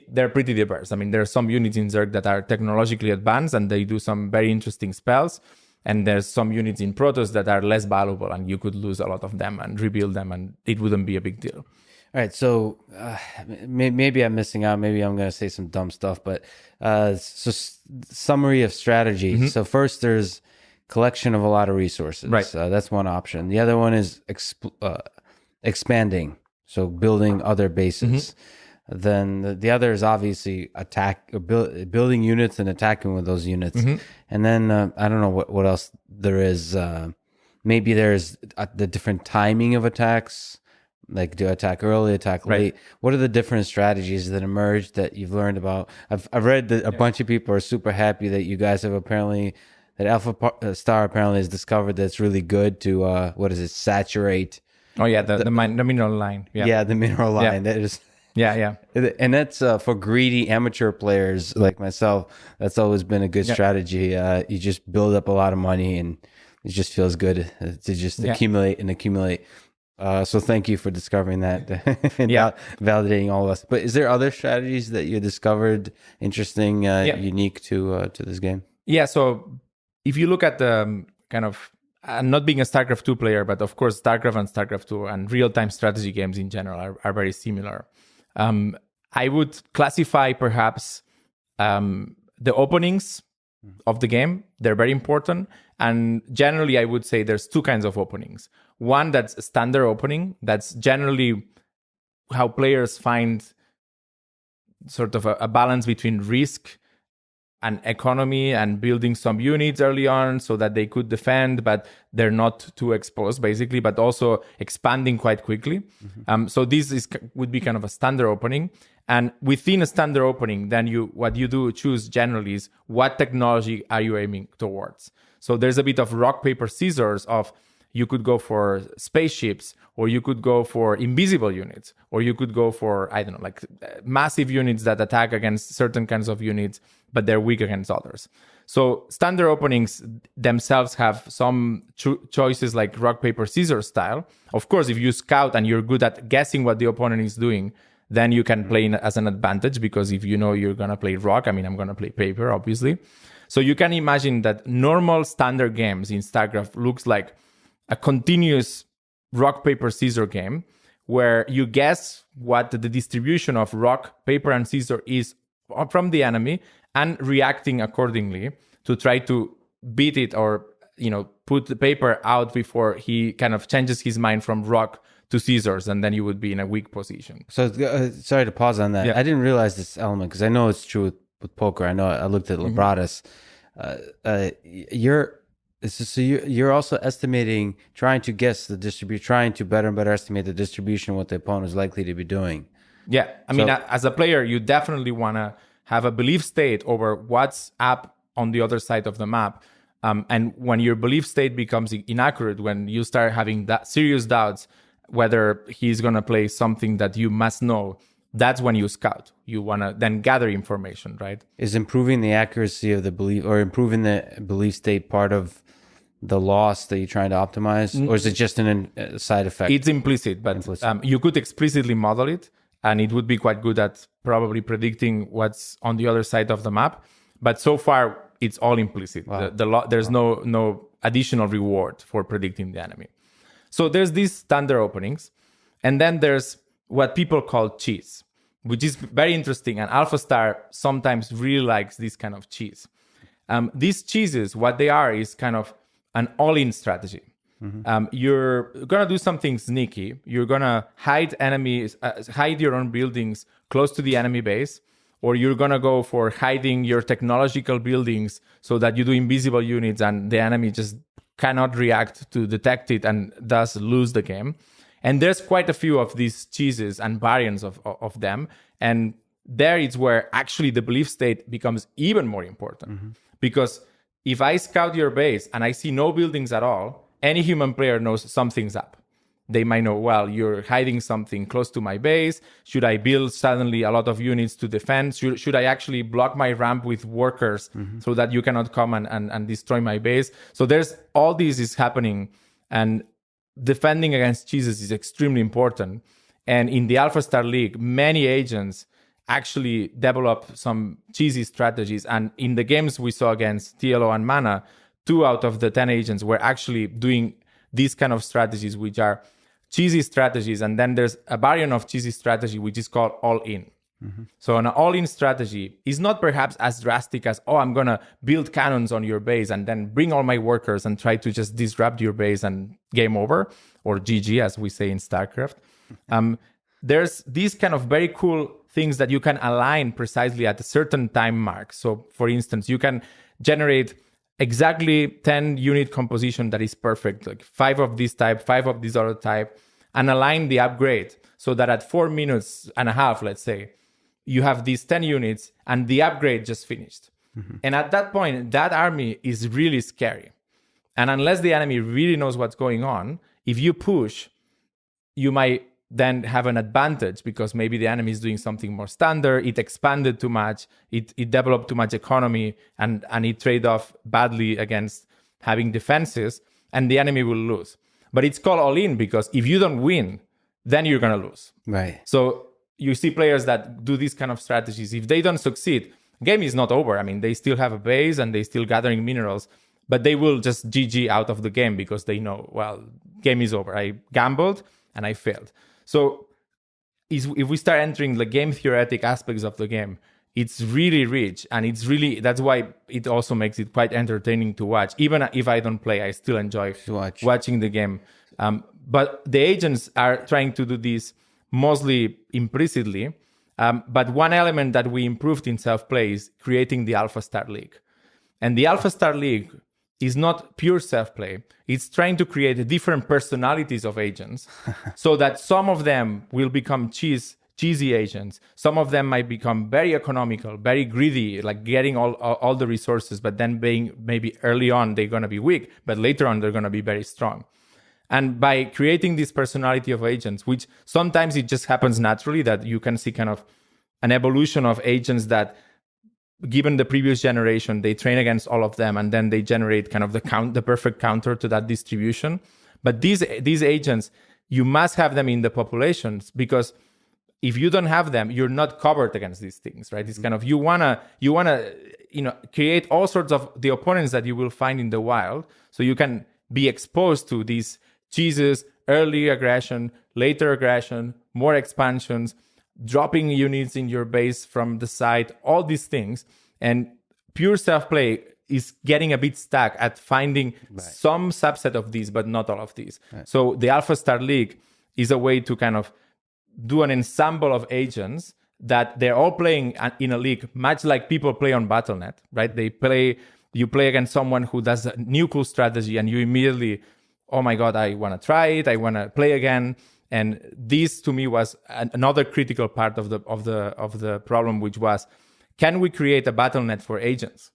they're pretty diverse. I mean, there are some units in Zerg that are technologically advanced and they do some very interesting spells. And there's some units in Protoss that are less valuable and you could lose a lot of them and rebuild them and it wouldn't be a big deal. All right. So maybe I'm missing out. Maybe I'm going to say some dumb stuff, but summary of strategy. So first there's collection of a lot of resources. Right. That's one option. The other one is expanding. So building other bases. Then the other is obviously attack, or building units and attacking with those units. And then I don't know what else there is. Maybe there's the different timing of attacks, like do attack early, attack late. Right. What are the different strategies that emerged that you've learned about? I've read that a bunch of people are super happy that you guys have that AlphaStar apparently has discovered that it's really good to saturate. Oh yeah, the mineral line. Yeah, the mineral line. Yeah. That is. Yeah. And that's for greedy amateur players like myself. That's always been a good strategy. You just build up a lot of money and it just feels good to just accumulate and accumulate. So thank you for discovering that and validating all of us. But is there other strategies that you discovered interesting, unique to this game? Yeah. So if you look at the kind of, not being a StarCraft 2 player, but of course StarCraft and StarCraft 2 and real-time strategy games in general are very similar. I would classify perhaps the openings of the game. They're very important. And generally, I would say there's 2 kinds of openings. One that's a standard opening. That's generally how players find sort of a balance between risk and economy and building some units early on so that they could defend, but they're not too exposed, basically, but also expanding quite quickly. So this would be kind of a standard opening. And within a standard opening, then what you do choose generally is what technology are you aiming towards. So there's a bit of rock, paper, scissors of you could go for spaceships, or you could go for invisible units, or you could go for, I don't know, like massive units that attack against certain kinds of units, but they're weak against others. So standard openings themselves have some choices like rock, paper, scissors style. Of course, if you scout and you're good at guessing what the opponent is doing, then you can play as an advantage, because if you know you're going to play rock, I mean, I'm going to play paper, obviously. So you can imagine that normal standard games in StarCraft looks like a continuous rock, paper, scissor game where you guess what the distribution of rock, paper, and scissor is from the enemy and reacting accordingly to try to beat it, or, put the paper out before he kind of changes his mind from rock to scissors, and then you would be in a weak position. So sorry to pause on that. Yeah. I didn't realize this element, because I know it's true with poker. I know I looked at Libratus. You're also estimating, trying to guess the distribution, trying to better and better estimate the distribution of what the opponent is likely to be doing. Yeah, I mean, as a player, you definitely want to have a belief state over what's up on the other side of the map. And when your belief state becomes inaccurate, when you start having that serious doubts whether he's going to play something that you must know, that's when you scout. You want to then gather information, right? Is improving the accuracy of the belief, or improving the belief state, part of the loss that you're trying to optimize? Or is it just a side effect? It's implicit, but you could explicitly model it, and it would be quite good at probably predicting what's on the other side of the map. But so far, it's all implicit. Wow. There's no additional reward for predicting the enemy. So there's these standard openings, and then there's what people call cheese, which is very interesting. And AlphaStar sometimes really likes this kind of cheese. These cheeses, what they are is kind of an all-in strategy. You're going to do something sneaky. You're going to hide enemies, hide your own buildings close to the enemy base, or you're going to go for hiding your technological buildings so that you do invisible units and the enemy just cannot react to detect it and thus lose the game. And there's quite a few of these cheeses and variants of them. And there it's where actually the belief state becomes even more important. Because if I scout your base and I see no buildings at all, any human player knows something's up. They might know, well, you're hiding something close to my base. Should I build suddenly a lot of units to defend? Should I actually block my ramp with workers so that you cannot come and destroy my base? So there's all this is happening, and defending against cheeses is extremely important. And in the AlphaStar League, many agents actually develop some cheesy strategies. And in the games we saw against TLO and Mana, 2 out of the 10 agents were actually doing these kind of strategies, which are cheesy strategies. And then there's a variant of cheesy strategy, which is called all-in. So an all-in strategy is not perhaps as drastic as, I'm going to build cannons on your base and then bring all my workers and try to just disrupt your base and game over, or GG, as we say in StarCraft. There's these kind of very cool things that you can align precisely at a certain time mark. So, for instance, you can generate exactly 10 unit composition that is perfect, like 5 of this type, 5 of this other type, and align the upgrade so that at 4 minutes and a half, let's say, you have these 10 units and the upgrade just finished. And at that point, that army is really scary. And unless the enemy really knows what's going on, if you push, you might then have an advantage because maybe the enemy is doing something more standard. It expanded too much. It developed too much economy, and it trade off badly against having defenses, and the enemy will lose. But it's called all-in because if you don't win, then you're going to lose. Right. So you see players that do these kind of strategies. If they don't succeed, game is not over. I mean, they still have a base and they still gathering minerals, but they will just GG out of the game because they know, well, game is over. I gambled and I failed. So if we start entering the game theoretic aspects of the game, it's really rich, and that's why it also makes it quite entertaining to watch. Even if I don't play, I still enjoy watching the game. But the agents are trying to do this mostly implicitly. But one element that we improved in self-play is creating the AlphaStar League. And the AlphaStar League is not pure self-play. It's trying to create different personalities of agents so that some of them will become cheesy agents. Some of them might become very economical, very greedy, like getting all the resources, but then being maybe early on, they're going to be weak, but later on, they're going to be very strong. And by creating this personality of agents, which sometimes it just happens naturally, that you can see kind of an evolution of agents that, given the previous generation, they train against all of them, and then they generate kind of the perfect counter to that distribution. But these agents, you must have them in the populations, because if you don't have them, you're not covered against these things, right? It's kind of you wanna create all sorts of the opponents that you will find in the wild, so you can be exposed to these cheeses, early aggression, later aggression, more expansions, dropping units in your base from the side, all these things. And pure self-play is getting a bit stuck at finding some subset of these, but not all of these. Right. So the AlphaStar League is a way to kind of do an ensemble of agents that they're all playing in a league, much like people play on Battle.net, right? You play against someone who does a new cool strategy, and you immediately, oh my God, I want to try it. I want to play again. And this, to me, was another critical part of the problem, which was, can we create a Battle.net for agents?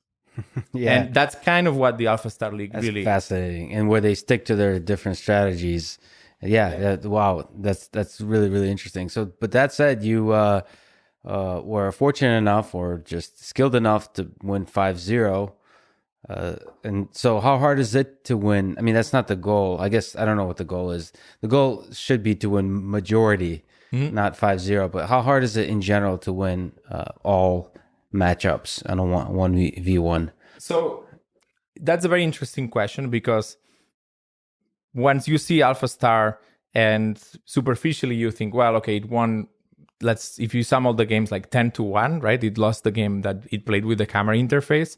Yeah, and that's kind of what the AlphaStar League really fascinating, and where they stick to their different strategies. Yeah. Wow, that's really, really interesting. So, but that said, you were fortunate enough, or just skilled enough, to win 5-0. And so how hard is it to win? I mean, that's not the goal. I guess I don't know what the goal is. The goal should be to win majority, not 5-0. But how hard is it in general to win all matchups on a 1v1? So that's a very interesting question, because once you see AlphaStar and superficially you think, well, okay, it won. If you sum all the games like 10-1, right? It lost the game that it played with the camera interface.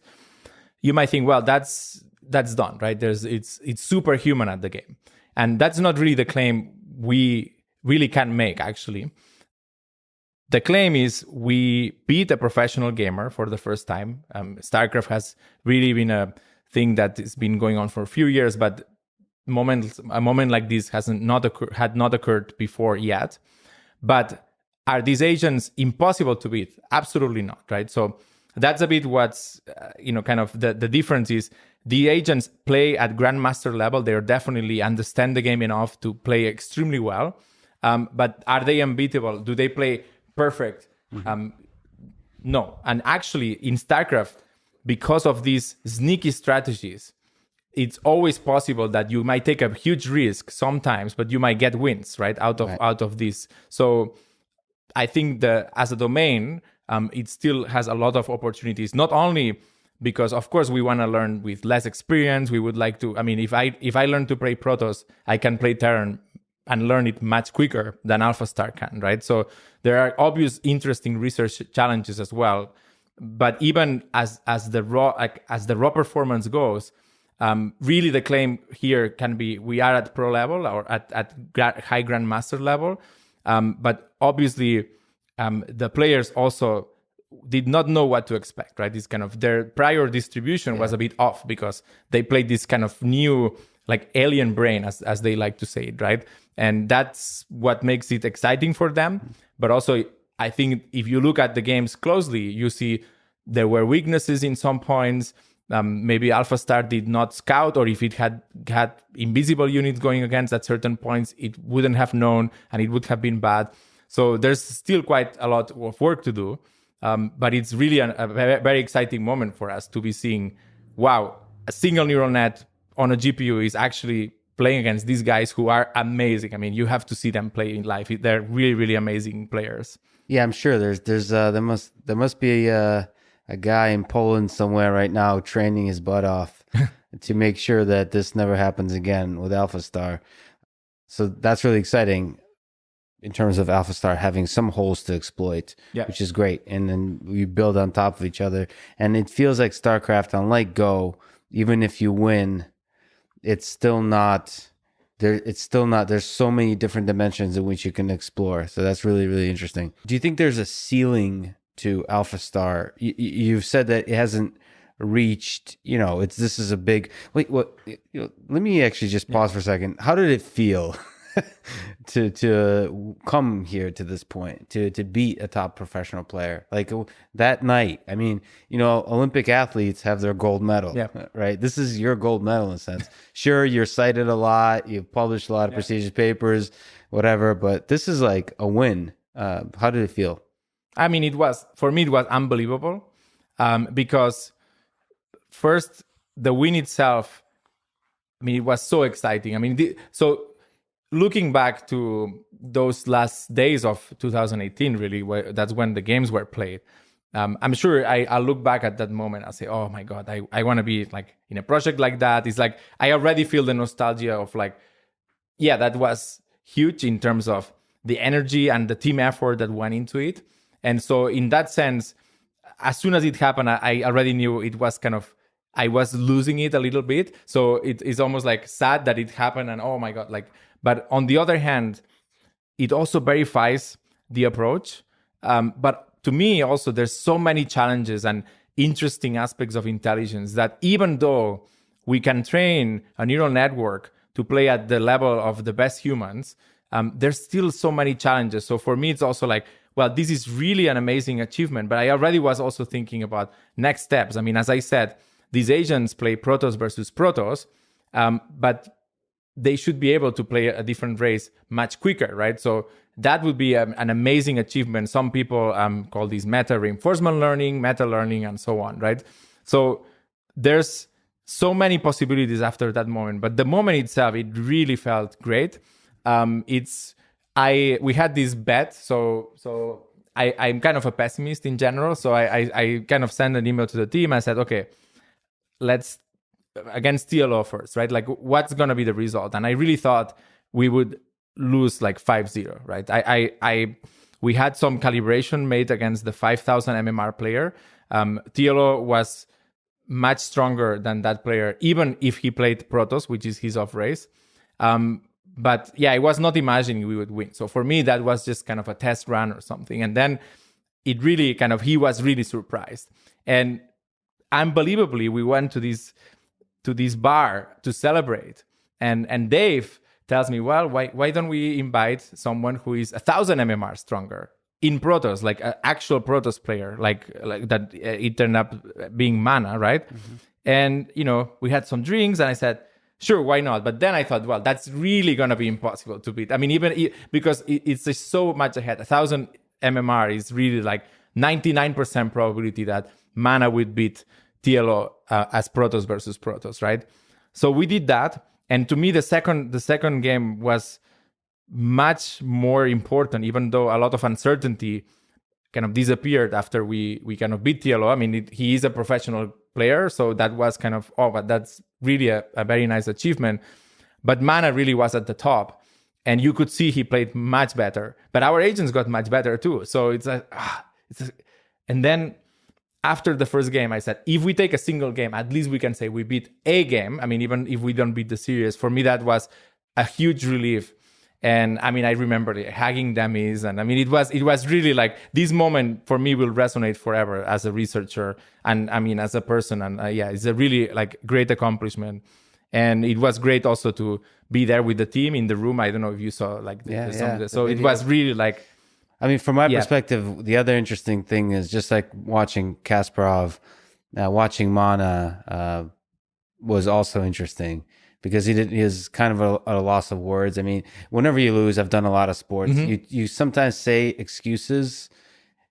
You might think, well, that's done, right? It's superhuman at the game. And that's not really the claim we really can make, actually. The claim is we beat a professional gamer for the first time. StarCraft has really been a thing that has been going on for a few years, but a moment like this had not occurred before yet. But are these agents impossible to beat? Absolutely not, right? So that's a bit what's, kind of the difference is the agents play at grandmaster level. They definitely understand the game enough to play extremely well. But are they unbeatable? Do they play perfect? No. And actually, in StarCraft, because of these sneaky strategies, it's always possible that you might take a huge risk sometimes, but you might get wins, right? Out of this. So I think as a domain, it still has a lot of opportunities, not only because, of course, we want to learn with less experience. We would like to, if I learn to play Protoss, I can play Terran and learn it much quicker than AlphaStar can, right? So there are obvious, interesting research challenges as well. But even as the raw performance goes, really the claim here can be we are at pro level or at high grandmaster level. But obviously, the players also did not know what to expect, right? This kind of their prior distribution was a bit off because they played this kind of new, like alien brain, as they like to say it, right? And that's what makes it exciting for them. But also, I think if you look at the games closely, you see there were weaknesses in some points. Maybe AlphaStar did not scout, or if it had invisible units going against at certain points, it wouldn't have known and it would have been bad. So there's still quite a lot of work to do. But it's really a very, very exciting moment for us to be seeing, wow, a single neural net on a GPU is actually playing against these guys who are amazing. I mean, you have to see them play in live. They're really, really amazing players. Yeah, I'm sure there must be a guy in Poland somewhere right now training his butt off to make sure that this never happens again with AlphaStar. So that's really exciting in terms of AlphaStar having some holes to exploit, which is great. And then we build on top of each other. And it feels like StarCraft, unlike Go, even if you win, it's still not it's still not. There's so many different dimensions in which you can explore. So that's really, really interesting. Do you think there's a ceiling to AlphaStar? You've said that it hasn't reached. This is a big. Wait, what? Let me actually just pause for a second. How did it feel to come here to this point, to beat a top professional player like that night? I mean, Olympic athletes have their gold medal, right? This is your gold medal in a sense. Sure, you're cited a lot, you've published a lot of prestigious papers, whatever, but this is like a win. How did it feel? I mean, for me, it was unbelievable, because first, the win itself, I mean, it was so exciting. I mean, looking back to those last days of 2018, really, that's when the games were played. I'm sure I'll look back at that moment and say, oh my God, I want to be like in a project like that. It's like, I already feel the nostalgia of like, yeah, that was huge in terms of the energy and the team effort that went into it. And so in that sense, as soon as it happened, I already knew it was kind of, I was losing it a little bit. So it's almost like sad that it happened and oh my God, like, but on the other hand, it also verifies the approach. But to me also, there's so many challenges and interesting aspects of intelligence that even though we can train a neural network to play at the level of the best humans, there's still so many challenges. So for me, it's also like, well, this is really an amazing achievement, but I already was also thinking about next steps. I mean, as I said, these agents play Protoss versus Protoss, but they should be able to play a different race much quicker, right? So that would be an amazing achievement. Some people call these meta reinforcement learning, meta learning, and so on, right? So there's so many possibilities after that moment, but the moment itself, it really felt great. We had this bet, so I'm kind of a pessimist in general, so I kind of sent an email to the team. I said, okay, let's against TLO first, right? Like, what's going to be the result? And I really thought we would lose like 5-0, right? We had some calibration made against the 5,000 MMR player. TLO was much stronger than that player, even if he played Protoss, which is his off race. But yeah, I was not imagining we would win. So for me, that was just kind of a test run or something. And then it really he was really surprised. And unbelievably, we went to this bar to celebrate. And Dave tells me, well, why don't we invite someone who is 1,000 MMR stronger in Protoss, like an actual Protoss player, like that it turned up being Mana, right? Mm-hmm. And, we had some drinks and I said, sure, why not? But then I thought, well, that's really going to be impossible to beat. I mean, because it's just so much ahead. 1,000 MMR is really like 99% probability that Mana would beat TLO as Protoss versus Protoss, right? So we did that. And to me, the second game was much more important, even though a lot of uncertainty kind of disappeared after we kind of beat TLO. I mean, he is a professional player, so that was kind of, but that's really a very nice achievement. But Mana really was at the top, and you could see he played much better. But our agents got much better too. So and then after the first game, I said, if we take a single game, at least we can say we beat a game. I mean, even if we don't beat the series, for me, that was a huge relief. And I mean, I remember hugging dummies. And I mean, it was really like, this moment for me will resonate forever as a researcher. And I mean, as a person. And it's a really like great accomplishment. And it was great also to be there with the team in the room. I don't know if you saw like so it was really like, I mean, from my perspective, the other interesting thing is just like watching Kasparov, watching Mana was also interesting because he is kind of a loss of words. I mean, whenever you lose, I've done a lot of sports. Mm-hmm. You sometimes say excuses.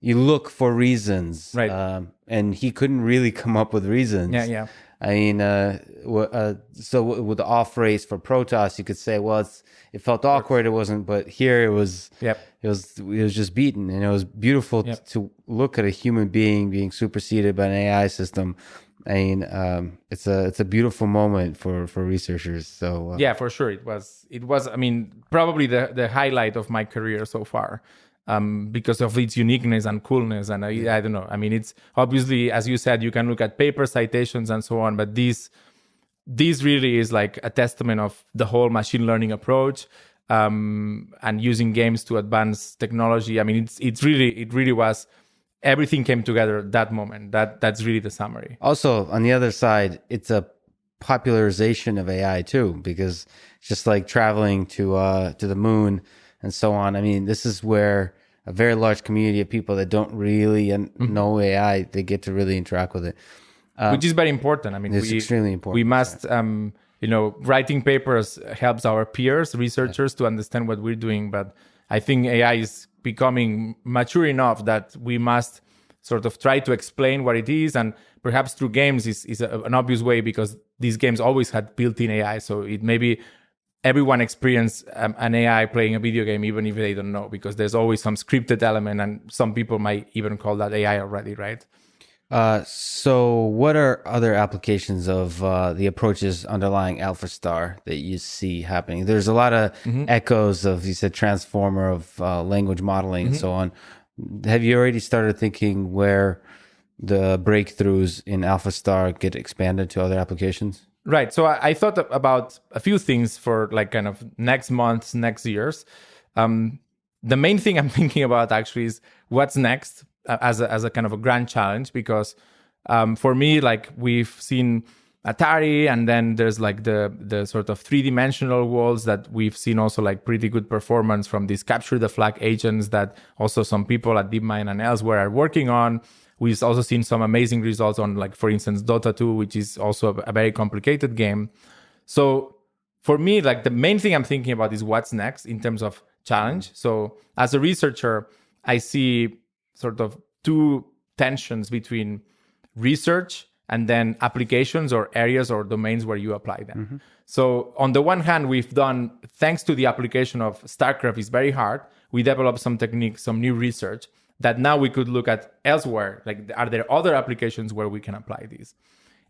You look for reasons, right? And he couldn't really come up with reasons. Yeah. I mean, so with the off race for Protoss, you could say, well, it felt awkward. It wasn't, but here it was. Yep. It was just beaten, and it was beautiful to look at a human being superseded by an AI system. I mean, it's a beautiful moment for researchers. So yeah, for sure, it was. I mean, probably the highlight of my career so far. Because of its uniqueness and coolness. And I don't know. I mean, it's obviously, as you said, you can look at paper citations and so on, but this this really is like a testament of the whole machine learning approach, and using games to advance technology. I mean, it really was, everything came together at that moment. That's really the summary. Also, on the other side, it's a popularization of AI too, because it's just like traveling to the moon and so on. I mean, this is where a very large community of people that don't really know AI, they get to really interact with it. Which is very important. I mean, it's extremely important. We must, writing papers helps our peers, researchers, to understand what we're doing. But I think AI is becoming mature enough that we must sort of try to explain what it is. And perhaps through games is an obvious way, because these games always had built-in AI. So it maybe everyone experience an AI playing a video game, even if they don't know, because there's always some scripted element, and some people might even call that AI already, right? So what are other applications of the approaches underlying AlphaStar that you see happening? There's a lot of echoes of, you said, transformer of language modeling and so on. Have you already started thinking where the breakthroughs in AlphaStar get expanded to other applications? Right. So I thought about a few things for like kind of next months, next years. The main thing I'm thinking about actually is what's next, as a kind of a grand challenge, because for me, like, we've seen Atari, and then there's like the sort of three-dimensional worlds that we've seen also like pretty good performance from these capture the flag agents that also some people at DeepMind and elsewhere are working on. We've also seen some amazing results on, like, for instance, Dota 2, which is also a very complicated game. So for me, like, the main thing I'm thinking about is what's next in terms of challenge. So as a researcher, I see sort of two tensions between research and then applications or areas or domains where you apply them. So on the one hand, we've done, thanks to the application of StarCraft, is very hard. We developed some techniques, some new research that now we could look at elsewhere. Like, are there other applications where we can apply these?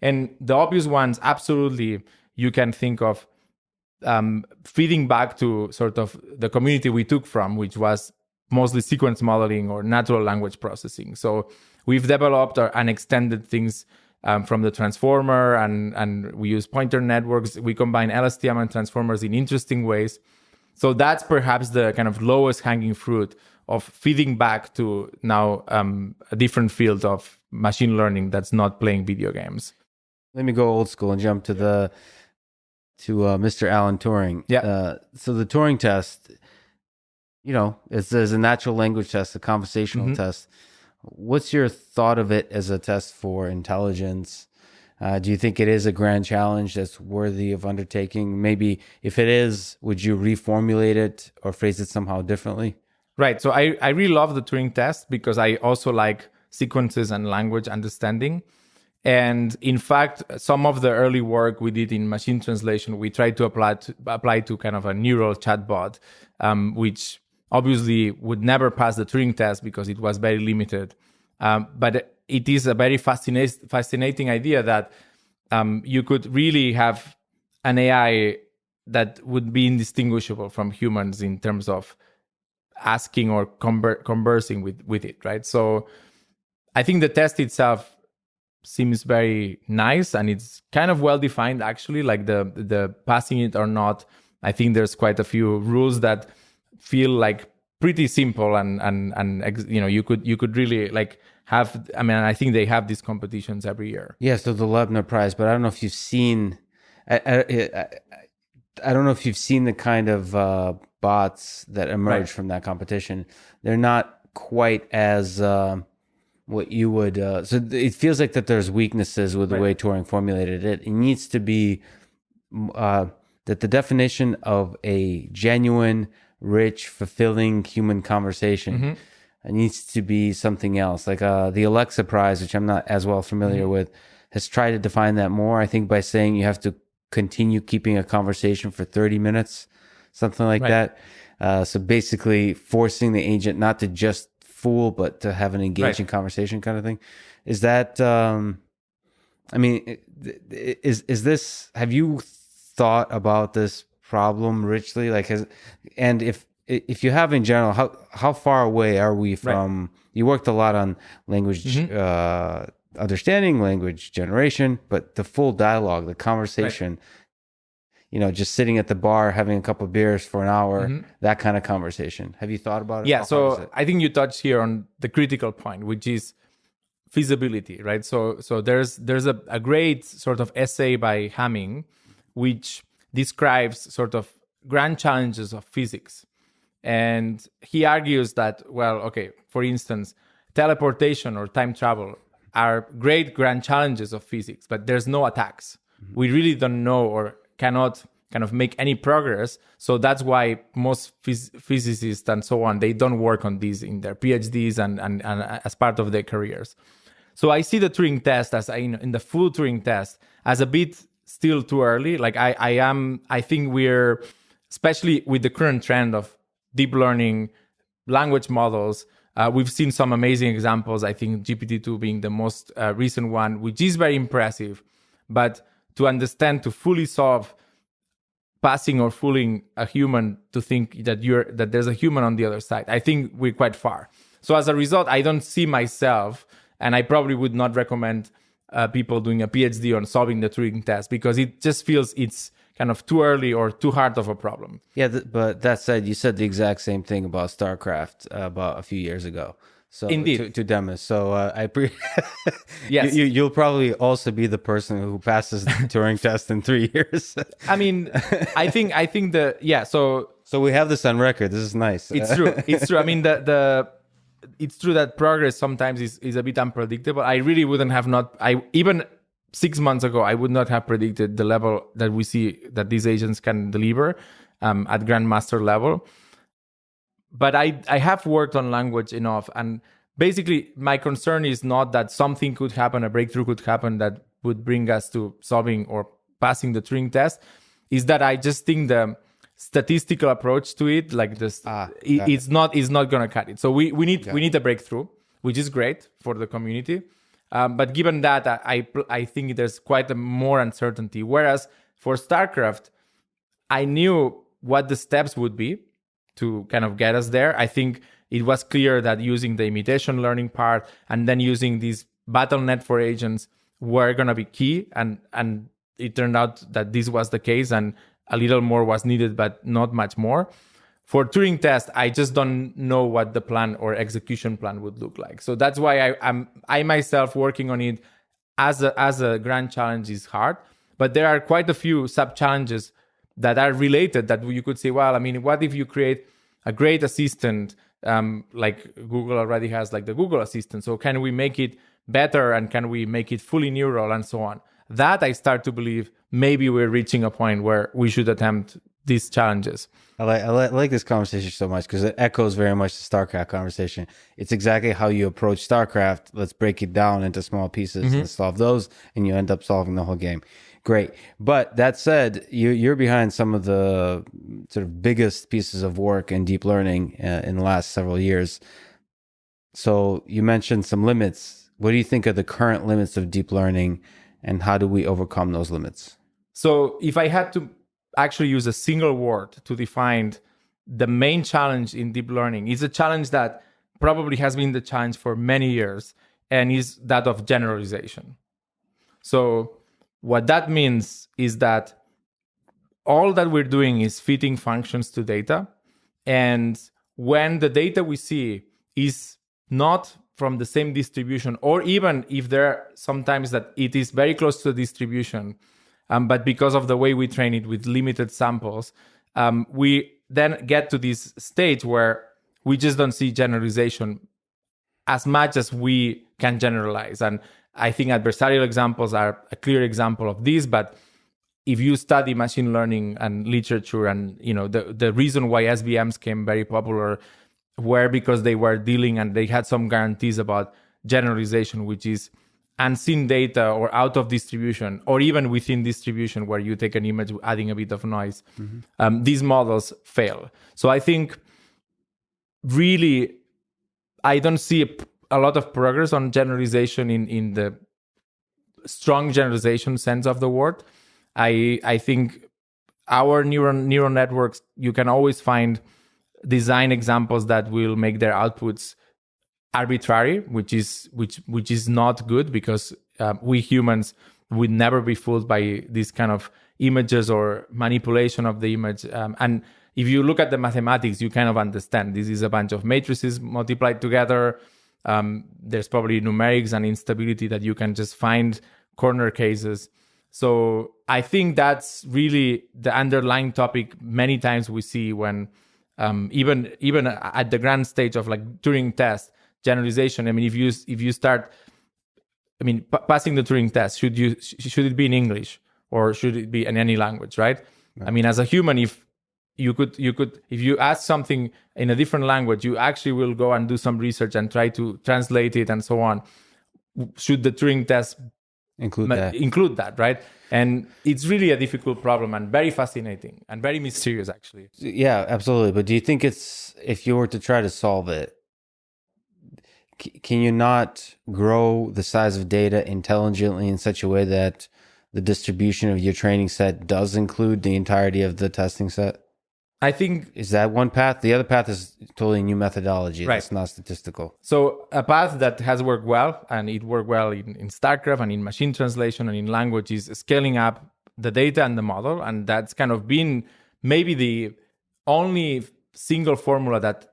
And the obvious ones, absolutely, you can think of feeding back to sort of the community we took from, which was mostly sequence modeling or natural language processing. So we've developed and extended things from the transformer, and we use pointer networks. We combine LSTM and transformers in interesting ways. So that's perhaps the kind of lowest hanging fruit of feeding back to now a different field of machine learning that's not playing video games. Let me go old school and jump to Mr. Alan Turing. Yeah. So the Turing test, it's a natural language test, a conversational test. What's your thought of it as a test for intelligence? Do you think it is a grand challenge that's worthy of undertaking? Maybe if it is, would you reformulate it or phrase it somehow differently? Right. So I really love the Turing test because I also like sequences and language understanding. And in fact, some of the early work we did in machine translation, we tried to apply to kind of a neural chatbot, which obviously would never pass the Turing test because it was very limited. But it is a very fascinating idea that you could really have an AI that would be indistinguishable from humans in terms of asking or conversing with it, right? So I think the test itself seems very nice, and it's kind of well defined actually, like the passing it or not. I think there's quite a few rules that feel like pretty simple, and you could really like have, I mean, I think they have these competitions every year. Yeah, so the Loebner Prize, but I don't know if you've seen I don't know if you've seen the kind of bots that emerge from that competition. They're not quite as what you would. So it feels like that there's weaknesses with the way Turing formulated it. It needs to be that the definition of a genuine, rich, fulfilling human conversation needs to be something else. Like the Alexa Prize, which I'm not as well familiar with, has tried to define that more, I think, by saying you have to continue keeping a conversation for 30 minutes, something like that. So basically forcing the agent not to just fool, but to have an engaging conversation kind of thing. Is that, I mean, is this, have you thought about this problem richly? Like, and if you have in general, how far away are we from, you worked a lot on language understanding, language generation, but the full dialogue, the conversation, just sitting at the bar, having a couple of beers for an hour, that kind of conversation. Have you thought about it? Yeah, so I think you touched here on the critical point, which is feasibility, right? So there's a great sort of essay by Hamming, which describes sort of grand challenges of physics. And he argues that, for instance, teleportation or time travel are great grand challenges of physics, but there's no attacks. We really don't know or cannot kind of make any progress. So that's why most physicists and so on, they don't work on these in their PhDs and as part of their careers. So I see the Turing test as in the full Turing test as a bit still too early. Like I think we're, especially with the current trend of deep learning language models, we've seen some amazing examples. I think GPT-2 being the most recent one, which is very impressive. But to understand, to fully solve passing or fooling a human to think that there's a human on the other side, I think we're quite far. So as a result, I don't see myself, and I probably would not recommend people doing a PhD on solving the Turing test, because it just feels it's kind of too early or too hard of a problem. Yeah, but that said, you said the exact same thing about StarCraft about a few years ago. So indeed, to Demis. So I yes, you'll probably also be the person who passes the Turing test in 3 years. I mean, I think So we have this on record. This is nice. It's true. It's true. I mean, it's true that progress sometimes is a bit unpredictable. I really wouldn't have even 6 months ago, I would not have predicted the level that we see that these agents can deliver at grandmaster level. But I have worked on language enough. And basically, my concern is not that something could happen, a breakthrough could happen that would bring us to solving or passing the Turing test, is that I just think the statistical approach to it, like this, it's not going to cut it. So we need a breakthrough, which is great for the community. But given that, I think there's quite a more uncertainty. Whereas for StarCraft, I knew what the steps would be to kind of get us there. I think it was clear that using the imitation learning part and then using these BattleNet for agents were going to be key. And it turned out that this was the case, and a little more was needed, but not much more. For Turing test, I just don't know what the plan or execution plan would look like. So that's why I myself working on it as a grand challenge is hard. But there are quite a few sub challenges that are related that you could say, well, I mean, what if you create a great assistant like Google already has, like the Google Assistant? So can we make it better, and can we make it fully neural and so on? That I start to believe maybe we're reaching a point where we should attempt these challenges. I like this conversation so much because it echoes very much the StarCraft conversation. It's exactly how you approach StarCraft. Let's break it down into small pieces and solve those, and you end up solving the whole game. Great. But that said, you're behind some of the sort of biggest pieces of work in deep learning in the last several years. So you mentioned some limits. What do you think are the current limits of deep learning, and how do we overcome those limits? So if I had to actually use a single word to define the main challenge in deep learning, it's a challenge that probably has been the challenge for many years, and is that of generalization. So what that means is that all that we're doing is fitting functions to data. And when the data we see is not from the same distribution, or even if there are sometimes that it is very close to the distribution, but because of the way we train it with limited samples, we then get to this stage where we just don't see generalization as much as we can generalize. And I think adversarial examples are a clear example of this. But if you study machine learning and literature, and the reason why SVMs became very popular were because they were dealing and they had some guarantees about generalization, which is unseen data or out of distribution, or even within distribution where you take an image adding a bit of noise. These models fail. So I think really I don't see a lot of progress on generalization in the strong generalization sense of the word. I think our neural networks, you can always find design examples that will make their outputs arbitrary, which is not good, because we humans would never be fooled by these kind of images or manipulation of the image. And if you look at the mathematics, you kind of understand this is a bunch of matrices multiplied together. There's probably numerics and instability that you can just find corner cases. So I think that's really the underlying topic many times we see when even at the grand stage of like Turing test generalization. I mean, if you start, I mean, passing the Turing test, should it be in English or should it be in any language, right? I mean, as a human, if you ask something in a different language, you actually will go and do some research and try to translate it and so on. Should the Turing test include that, right? And it's really a difficult problem and very fascinating and very mysterious, actually. Yeah, absolutely. But do you think if you were to try to solve it, can you not grow the size of data intelligently in such a way that the distribution of your training set does include the entirety of the testing set? I think... Is that one path? The other path is totally new methodology. Right. That's not statistical. So a path that has worked well, and it worked well in StarCraft and in machine translation and in language, is scaling up the data and the model. And that's kind of been maybe the only single formula that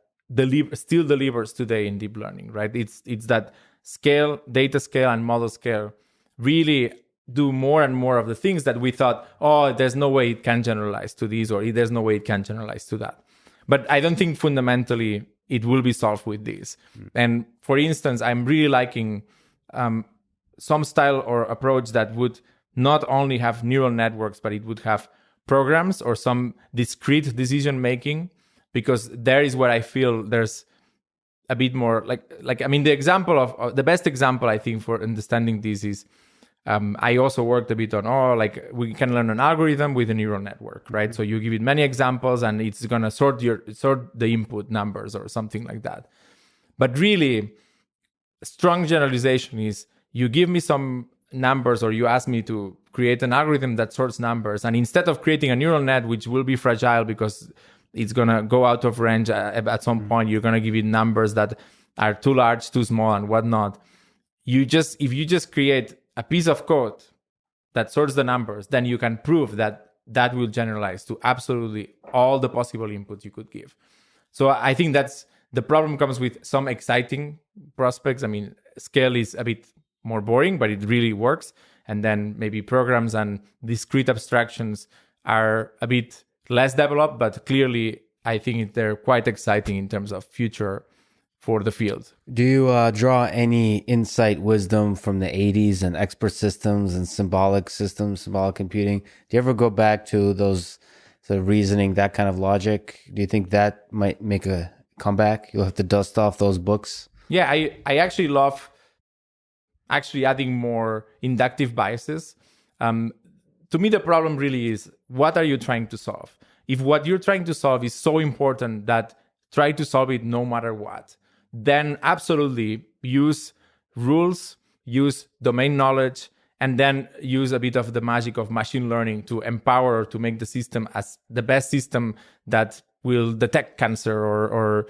still delivers today in deep learning, right? It's that scale, data scale and model scale really do more and more of the things that we thought, oh, there's no way it can generalize to this, or there's no way it can generalize to that. But I don't think fundamentally it will be solved with this. And for instance, I'm really liking some style or approach that would not only have neural networks, but it would have programs or some discrete decision making, because there is where I feel there's a bit more like I mean, the best example I think for understanding this is I also worked a bit on, we can learn an algorithm with a neural network, right? So you give it many examples and it's going to sort the input numbers or something like that. But really, strong generalization is you give me some numbers or you ask me to create an algorithm that sorts numbers. And instead of creating a neural net, which will be fragile because it's going to go out of range at some point, you're going to give it numbers that are too large, too small, and whatnot. If you just create a piece of code that sorts the numbers, then you can prove that will generalize to absolutely all the possible inputs you could give. So I think that's the problem comes with some exciting prospects. I mean, scale is a bit more boring, but it really works. And then maybe programs and discrete abstractions are a bit less developed, but clearly I think they're quite exciting in terms of future for the field. Do you draw any insight wisdom from the 80s and expert systems and symbolic systems, symbolic computing? Do you ever go back to those sort of reasoning, that kind of logic? Do you think that might make a comeback? You'll have to dust off those books? Yeah, I actually love adding more inductive biases. To me, the problem really is, what are you trying to solve? If what you're trying to solve is so important that try to solve it no matter what, then absolutely use rules, use domain knowledge, and then use a bit of the magic of machine learning to empower, to make the system as the best system that will detect cancer or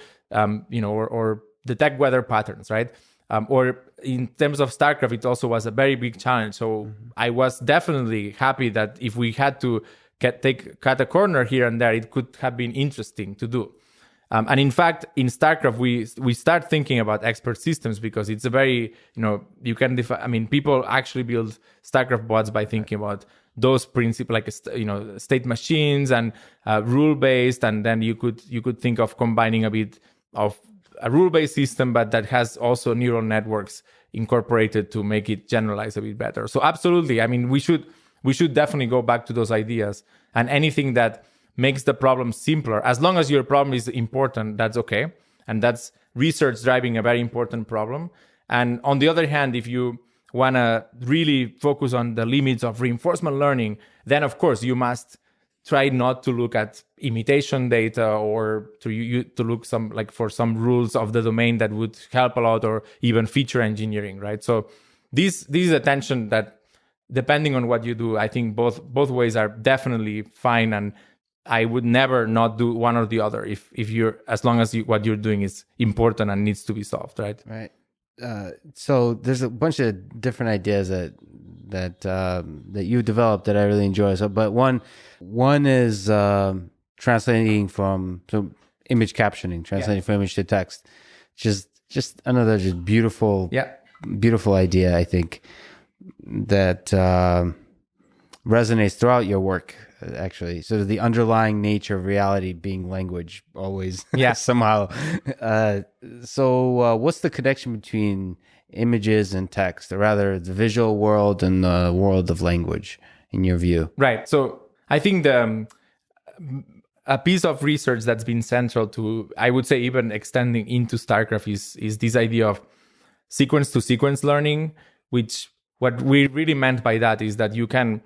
detect weather patterns, right? Or in terms of StarCraft, it also was a very big challenge. So I was definitely happy that if we had to cut a corner here and there, it could have been interesting to do. And in fact, in StarCraft, we start thinking about expert systems because it's a very, you can define, I mean, people actually build StarCraft bots by thinking about those principles, like, state machines and rule-based. And then you could think of combining a bit of a rule-based system, but that has also neural networks incorporated to make it generalize a bit better. So absolutely, I mean, we should definitely go back to those ideas, and anything that makes the problem simpler, as long as your problem is important, that's okay. And that's research driving a very important problem. And on the other hand, if you want to really focus on the limits of reinforcement learning, then of course you must try not to look at imitation data or to look for some rules of the domain that would help a lot, or even feature engineering, right? So this is a tension that, depending on what you do, I think both ways are definitely fine. And I would never not do one or the other if you're, as long as what you're doing is important and needs to be solved, right? Right. So there's a bunch of different ideas that you developed that I really enjoy. So, but one is translating from image captioning, translating from image to text. Just another beautiful idea, I think, that resonates throughout your work. Actually, so the underlying nature of reality being language always somehow. So what's the connection between images and text, or rather the visual world and the world of language, in your view? Right. So I think a piece of research that's been central to, I would say, even extending into StarCraft is this idea of sequence to sequence learning, which what we really meant by that is that you can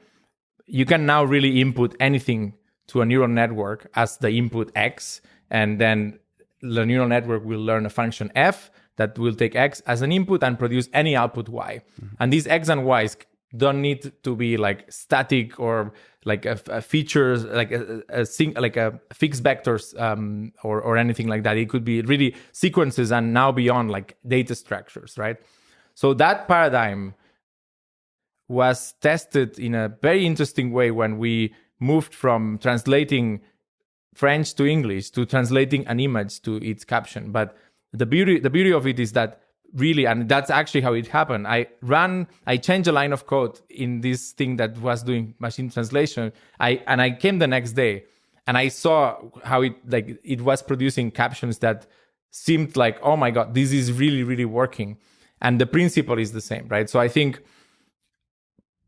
now really input anything to a neural network as the input X, and then the neural network will learn a function F that will take X as an input and produce any output Y. Mm-hmm. And these X and Ys don't need to be like static or like a features, like a fixed vectors or anything like that. It could be really sequences and now beyond like data structures, right? So that paradigm was tested in a very interesting way when we moved from translating French to English to translating an image to its caption. But the beauty of it is that really, and that's actually how it happened. I changed a line of code in this thing that was doing machine translation. I came the next day and I saw how it was producing captions that seemed like, oh my God, this is really, really working. And the principle is the same, right? So I think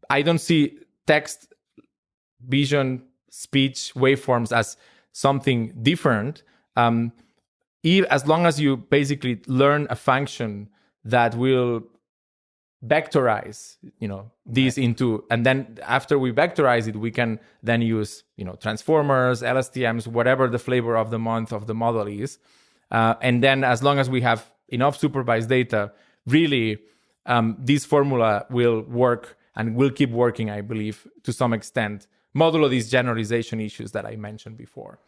I don't see text, vision, speech, waveforms as something different. As long as you basically learn a function that will vectorize, these into, and then after we vectorize it, we can then use, transformers, LSTMs, whatever the flavor of the month of the model is. And then as long as we have enough supervised data, really, this formula will work and will keep working, I believe, to some extent, modulo these generalization issues that I mentioned before.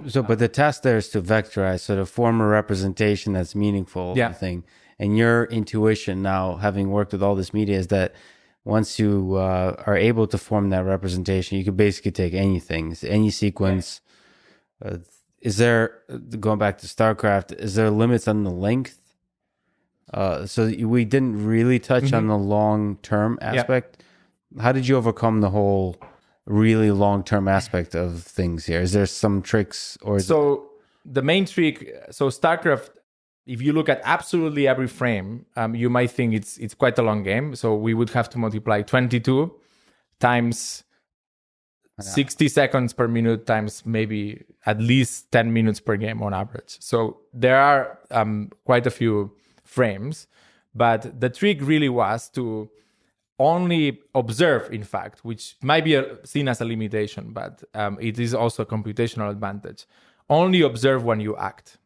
So, but the task there is to vectorize, so to form a representation that's meaningful of the thing. And your intuition now, having worked with all this media, is that once you are able to form that representation, you can basically take anything, any sequence. Is there, going back to StarCraft, is there limits on the length? So we didn't really touch on the long-term aspect. How did you overcome the whole really long-term aspect of things here? Is there some tricks? The main trick, StarCraft, if you look at absolutely every frame, you might think it's quite a long game. So we would have to multiply 22 times 60 seconds per minute times maybe at least 10 minutes per game on average. So there are quite a few frames, but the trick really was to only observe, in fact, which might be seen as a limitation, but it is also a computational advantage. Only observe when you act.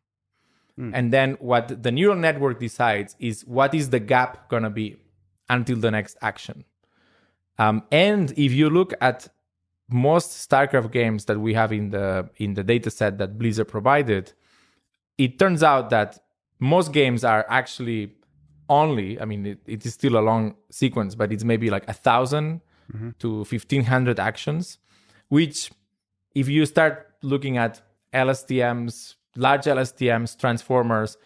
And then what the neural network decides is what is the gap going to be until the next action. And if you look at most StarCraft games that we have in the data set that Blizzard provided, it turns out that most games are actually only, it is still a long sequence, but it's maybe like 1,000 to 1,500 actions, which if you start looking at LSTMs, large LSTMs, transformers,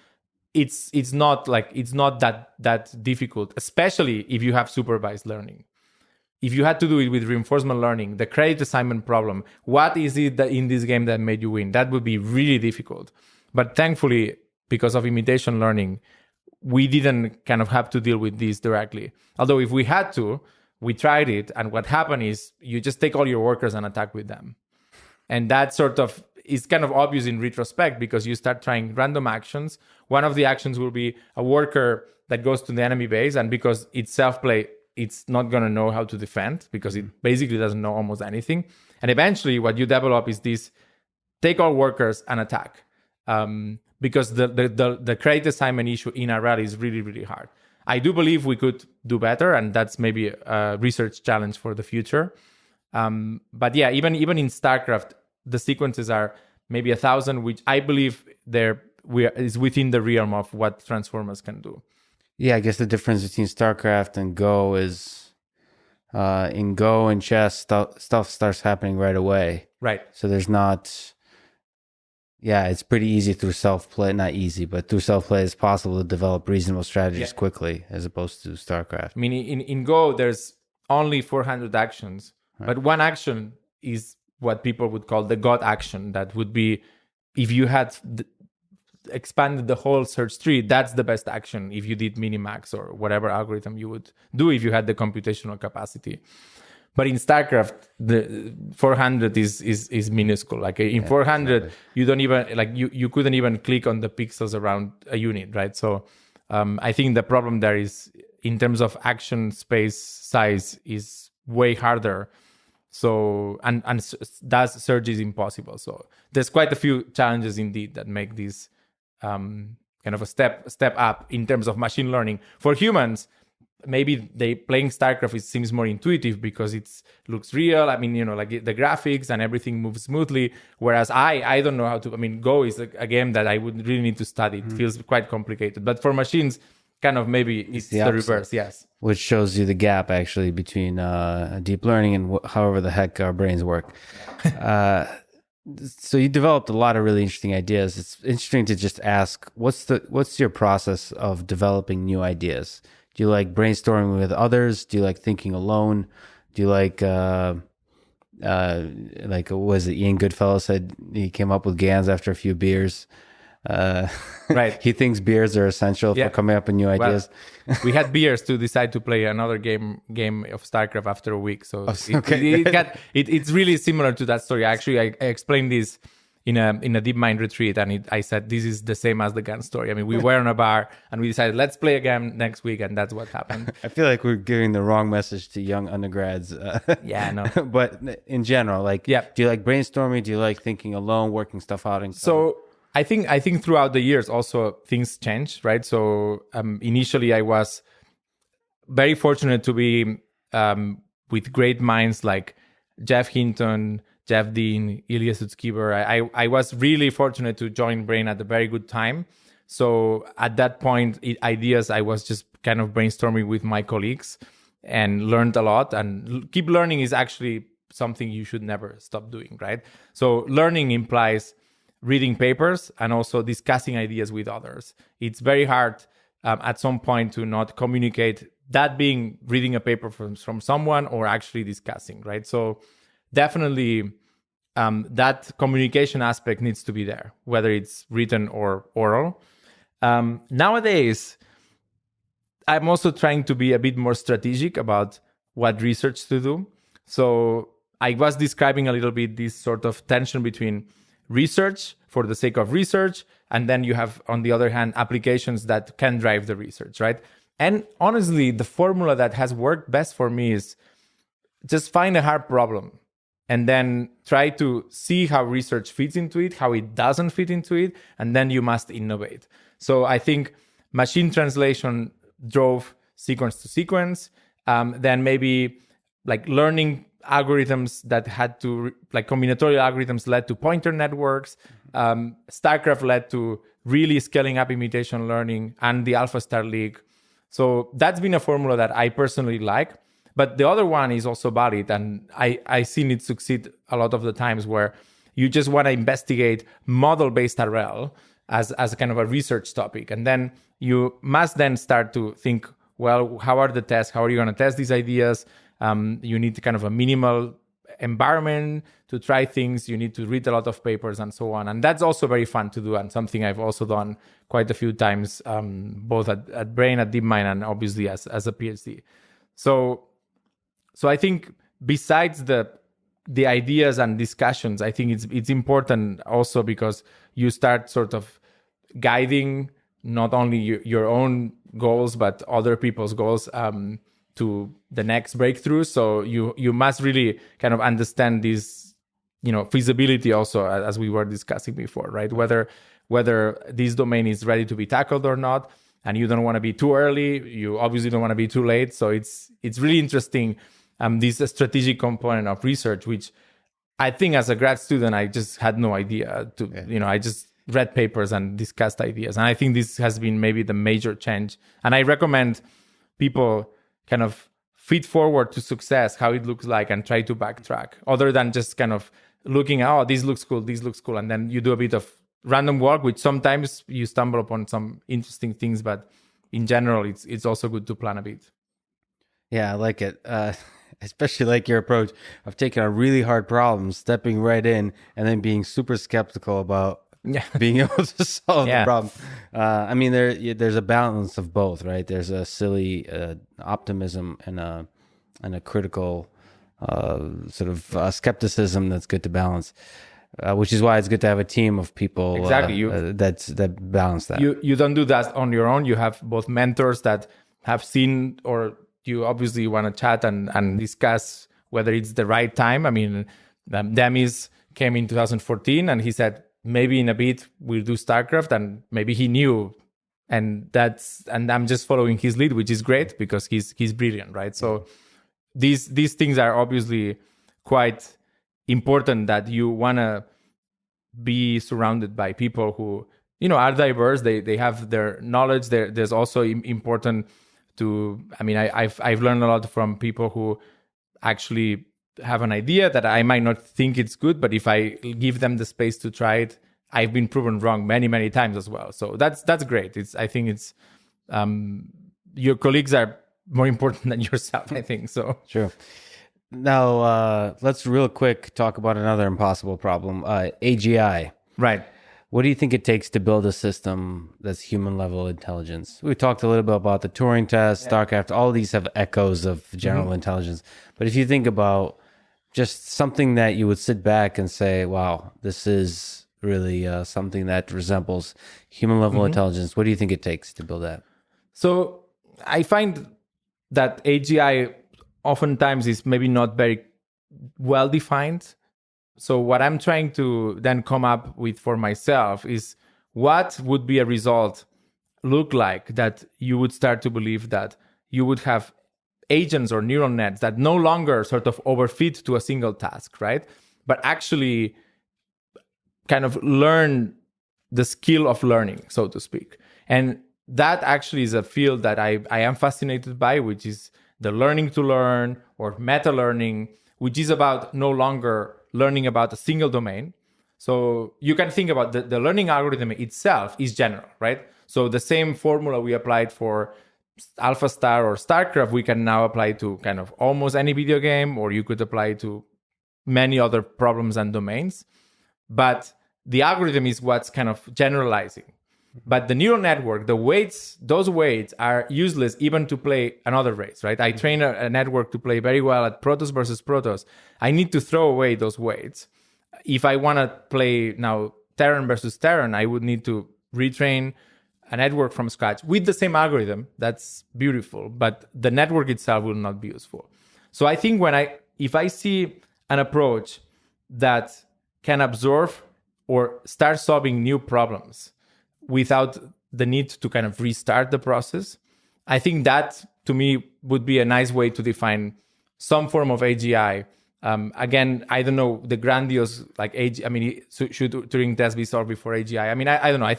it's not that difficult, especially if you have supervised learning. If you had to do it with reinforcement learning, the credit assignment problem, what is it that in this game that made you win? That would be really difficult. But thankfully, because of imitation learning, we didn't kind of have to deal with this directly. Although if we had to, we tried it. And what happened is you just take all your workers and attack with them. And that sort of is kind of obvious in retrospect because you start trying random actions. One of the actions will be a worker that goes to the enemy base. And because it's self-play, it's not going to know how to defend because it basically doesn't know almost anything. And eventually what you develop is this, take all workers and attack. Because the credit assignment issue in a rally is really, really hard. I do believe we could do better, and that's maybe a research challenge for the future. But yeah, even in StarCraft, the sequences are maybe 1,000, which I believe is within the realm of what transformers can do. Yeah, I guess the difference between StarCraft and Go is in Go and chess, stuff starts happening right away. Right. So there's not... Yeah, it's pretty easy through self-play. Not easy, but through self-play, it's possible to develop reasonable strategies quickly, as opposed to StarCraft. I mean, in Go, there's only 400 actions, but one action is what people would call the God action. That would be, if you had expanded the whole search tree, that's the best action if you did minimax or whatever algorithm you would do if you had the computational capacity. But in StarCraft, the 400 is minuscule. Like in 400, exactly. You don't even you couldn't even click on the pixels around a unit, right? So I think the problem there is in terms of action space size is way harder. So and that search is impossible. So there's quite a few challenges indeed that make this kind of a step up in terms of machine learning. For humans, maybe playing StarCraft seems more intuitive because it looks real. I mean, like the graphics and everything moves smoothly. Whereas I don't know how to. I mean, Go is a game that I would really need to study. It feels quite complicated. But for machines, kind of maybe it's the reverse. Yes, which shows you the gap actually between deep learning and however the heck our brains work. So you developed a lot of really interesting ideas. It's interesting to just ask, what's your process of developing new ideas? Do you like brainstorming with others? Do you like thinking alone? Do you like was it Ian Goodfellow said he came up with GANs after a few beers? Right. He thinks beers are essential for coming up with new ideas. Well, we had beers to decide to play another game of StarCraft after a week. So it's really similar to that story. Actually, I explained this in a DeepMind retreat, and I said this is the same as the gun story. I mean, we were in a bar and we decided let's play a game next week, and that's what happened. I feel like we're giving the wrong message to young undergrads. Yeah, no. But in general, do you like brainstorming? Do you like thinking alone, working stuff out? So I think throughout the years also things changed, right? So initially I was very fortunate to be with great minds like Jeff Hinton, Jeff Dean, Ilya Sutskever. I was really fortunate to join Brain at a very good time. So at that point, ideas, I was just kind of brainstorming with my colleagues and learned a lot. And keep learning is actually something you should never stop doing, right? So learning implies reading papers and also discussing ideas with others. It's very hard at some point to not communicate, that being reading a paper from someone or actually discussing, right? So definitely that communication aspect needs to be there, whether it's written or oral. Nowadays, I'm also trying to be a bit more strategic about what research to do. So I was describing a little bit this sort of tension between research for the sake of research, and then you have, on the other hand, applications that can drive the research, right? And honestly, the formula that has worked best for me is just find a hard problem and then try to see how research fits into it, how it doesn't fit into it, and then you must innovate. So I think machine translation drove sequence to sequence, then maybe like learning algorithms that had to, like combinatorial algorithms led to pointer networks. StarCraft led to really scaling up imitation learning and the AlphaStar League. So that's been a formula that I personally like. But the other one is also valid, and I seen it succeed a lot of the times where you just want to investigate model-based RL as a kind of a research topic. And then you must then start to think, well, how are the tests? How are you going to test these ideas? You need kind of a minimal environment to try things. You need to read a lot of papers and so on. And that's also very fun to do, and something I've also done quite a few times, both at Brain, at DeepMind, and obviously as a PhD. So I think besides the ideas and discussions, I think it's important also because you start sort of guiding not only your own goals, but other people's goals to the next breakthrough. So you must really kind of understand this, feasibility also, as we were discussing before, right? Whether this domain is ready to be tackled or not, and you don't want to be too early. You obviously don't want to be too late. So it's really interesting. This strategic component of research, which I think as a grad student, I just had no idea I just read papers and discussed ideas. And I think this has been maybe the major change. And I recommend people kind of feed forward to success, how it looks like, and try to backtrack other than just kind of looking, oh, this looks cool. And then you do a bit of random work, which sometimes you stumble upon some interesting things, but in general, it's also good to plan a bit. Yeah, I like it. Especially like your approach of taking a really hard problem, stepping right in, and then being super skeptical about being able to solve the problem. I mean, there's a balance of both, right? There's a silly optimism and a critical sort of skepticism that's good to balance. Which is why it's good to have a team of people that balance that. You don't do that on your own. You have both mentors that have seen, or you obviously want to chat and discuss whether it's the right time. I mean, Demis came in 2014 and he said, maybe in a bit we'll do StarCraft, and maybe he knew, and I'm just following his lead, which is great because he's brilliant, right? So these things are obviously quite important, that you want to be surrounded by people who are diverse. They have their knowledge. There's also important to, I mean, I've learned a lot from people who actually have an idea that I might not think it's good, but if I give them the space to try it, I've been proven wrong many times as well. So that's great. I think it's your colleagues are more important than yourself, I think. So sure. Now, let's real quick talk about another impossible problem, AGI. Right. What do you think it takes to build a system that's human-level intelligence? We talked a little bit about the Turing test, StarCraft. All of these have echoes of general intelligence. But if you think about just something that you would sit back and say, wow, this is really something that resembles human-level intelligence, what do you think it takes to build that? So I find that AGI oftentimes is maybe not very well defined. So what I'm trying to then come up with for myself is, what would be a result look like that you would start to believe that you would have agents or neural nets that no longer sort of overfit to a single task, right? But actually kind of learn the skill of learning, so to speak. And that actually is a field that I am fascinated by, which is the learning to learn, or meta learning, which is about no longer learning about a single domain. So you can think about the learning algorithm itself is general, right? So the same formula we applied for AlphaStar or StarCraft, we can now apply to kind of almost any video game, or you could apply to many other problems and domains. But the algorithm is what's kind of generalizing. But the neural network, those weights are useless even to play another race, right? I train a network to play very well at Protoss versus Protoss. I need to throw away those weights. If I want to play now Terran versus Terran, I would need to retrain a network from scratch with the same algorithm. That's beautiful, but the network itself will not be useful. So I think if I see an approach that can absorb or start solving new problems without the need to kind of restart the process, I think that to me would be a nice way to define some form of AGI. Again, I don't know the grandiose like AGI. I mean, should Turing test be solved before AGI? I mean, I don't know. I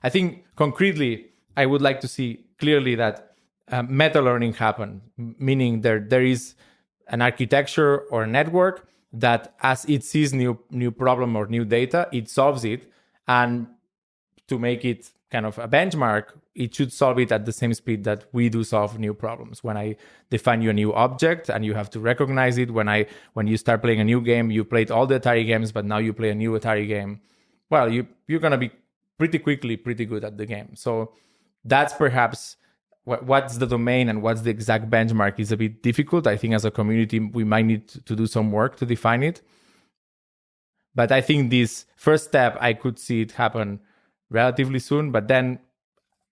think concretely, I would like to see clearly that meta learning happen, meaning there is an architecture or a network that as it sees new problem or new data, it solves it, and to make it kind of a benchmark, it should solve it at the same speed that we do solve new problems. When I define you a new object and you have to recognize it, when you start playing a new game, you played all the Atari games, but now you play a new Atari game, well, you're going to be pretty quickly pretty good at the game. So that's perhaps what's the domain and what's the exact benchmark is a bit difficult. I think as a community, we might need to do some work to define it. But I think this first step, I could see it happen relatively soon, but then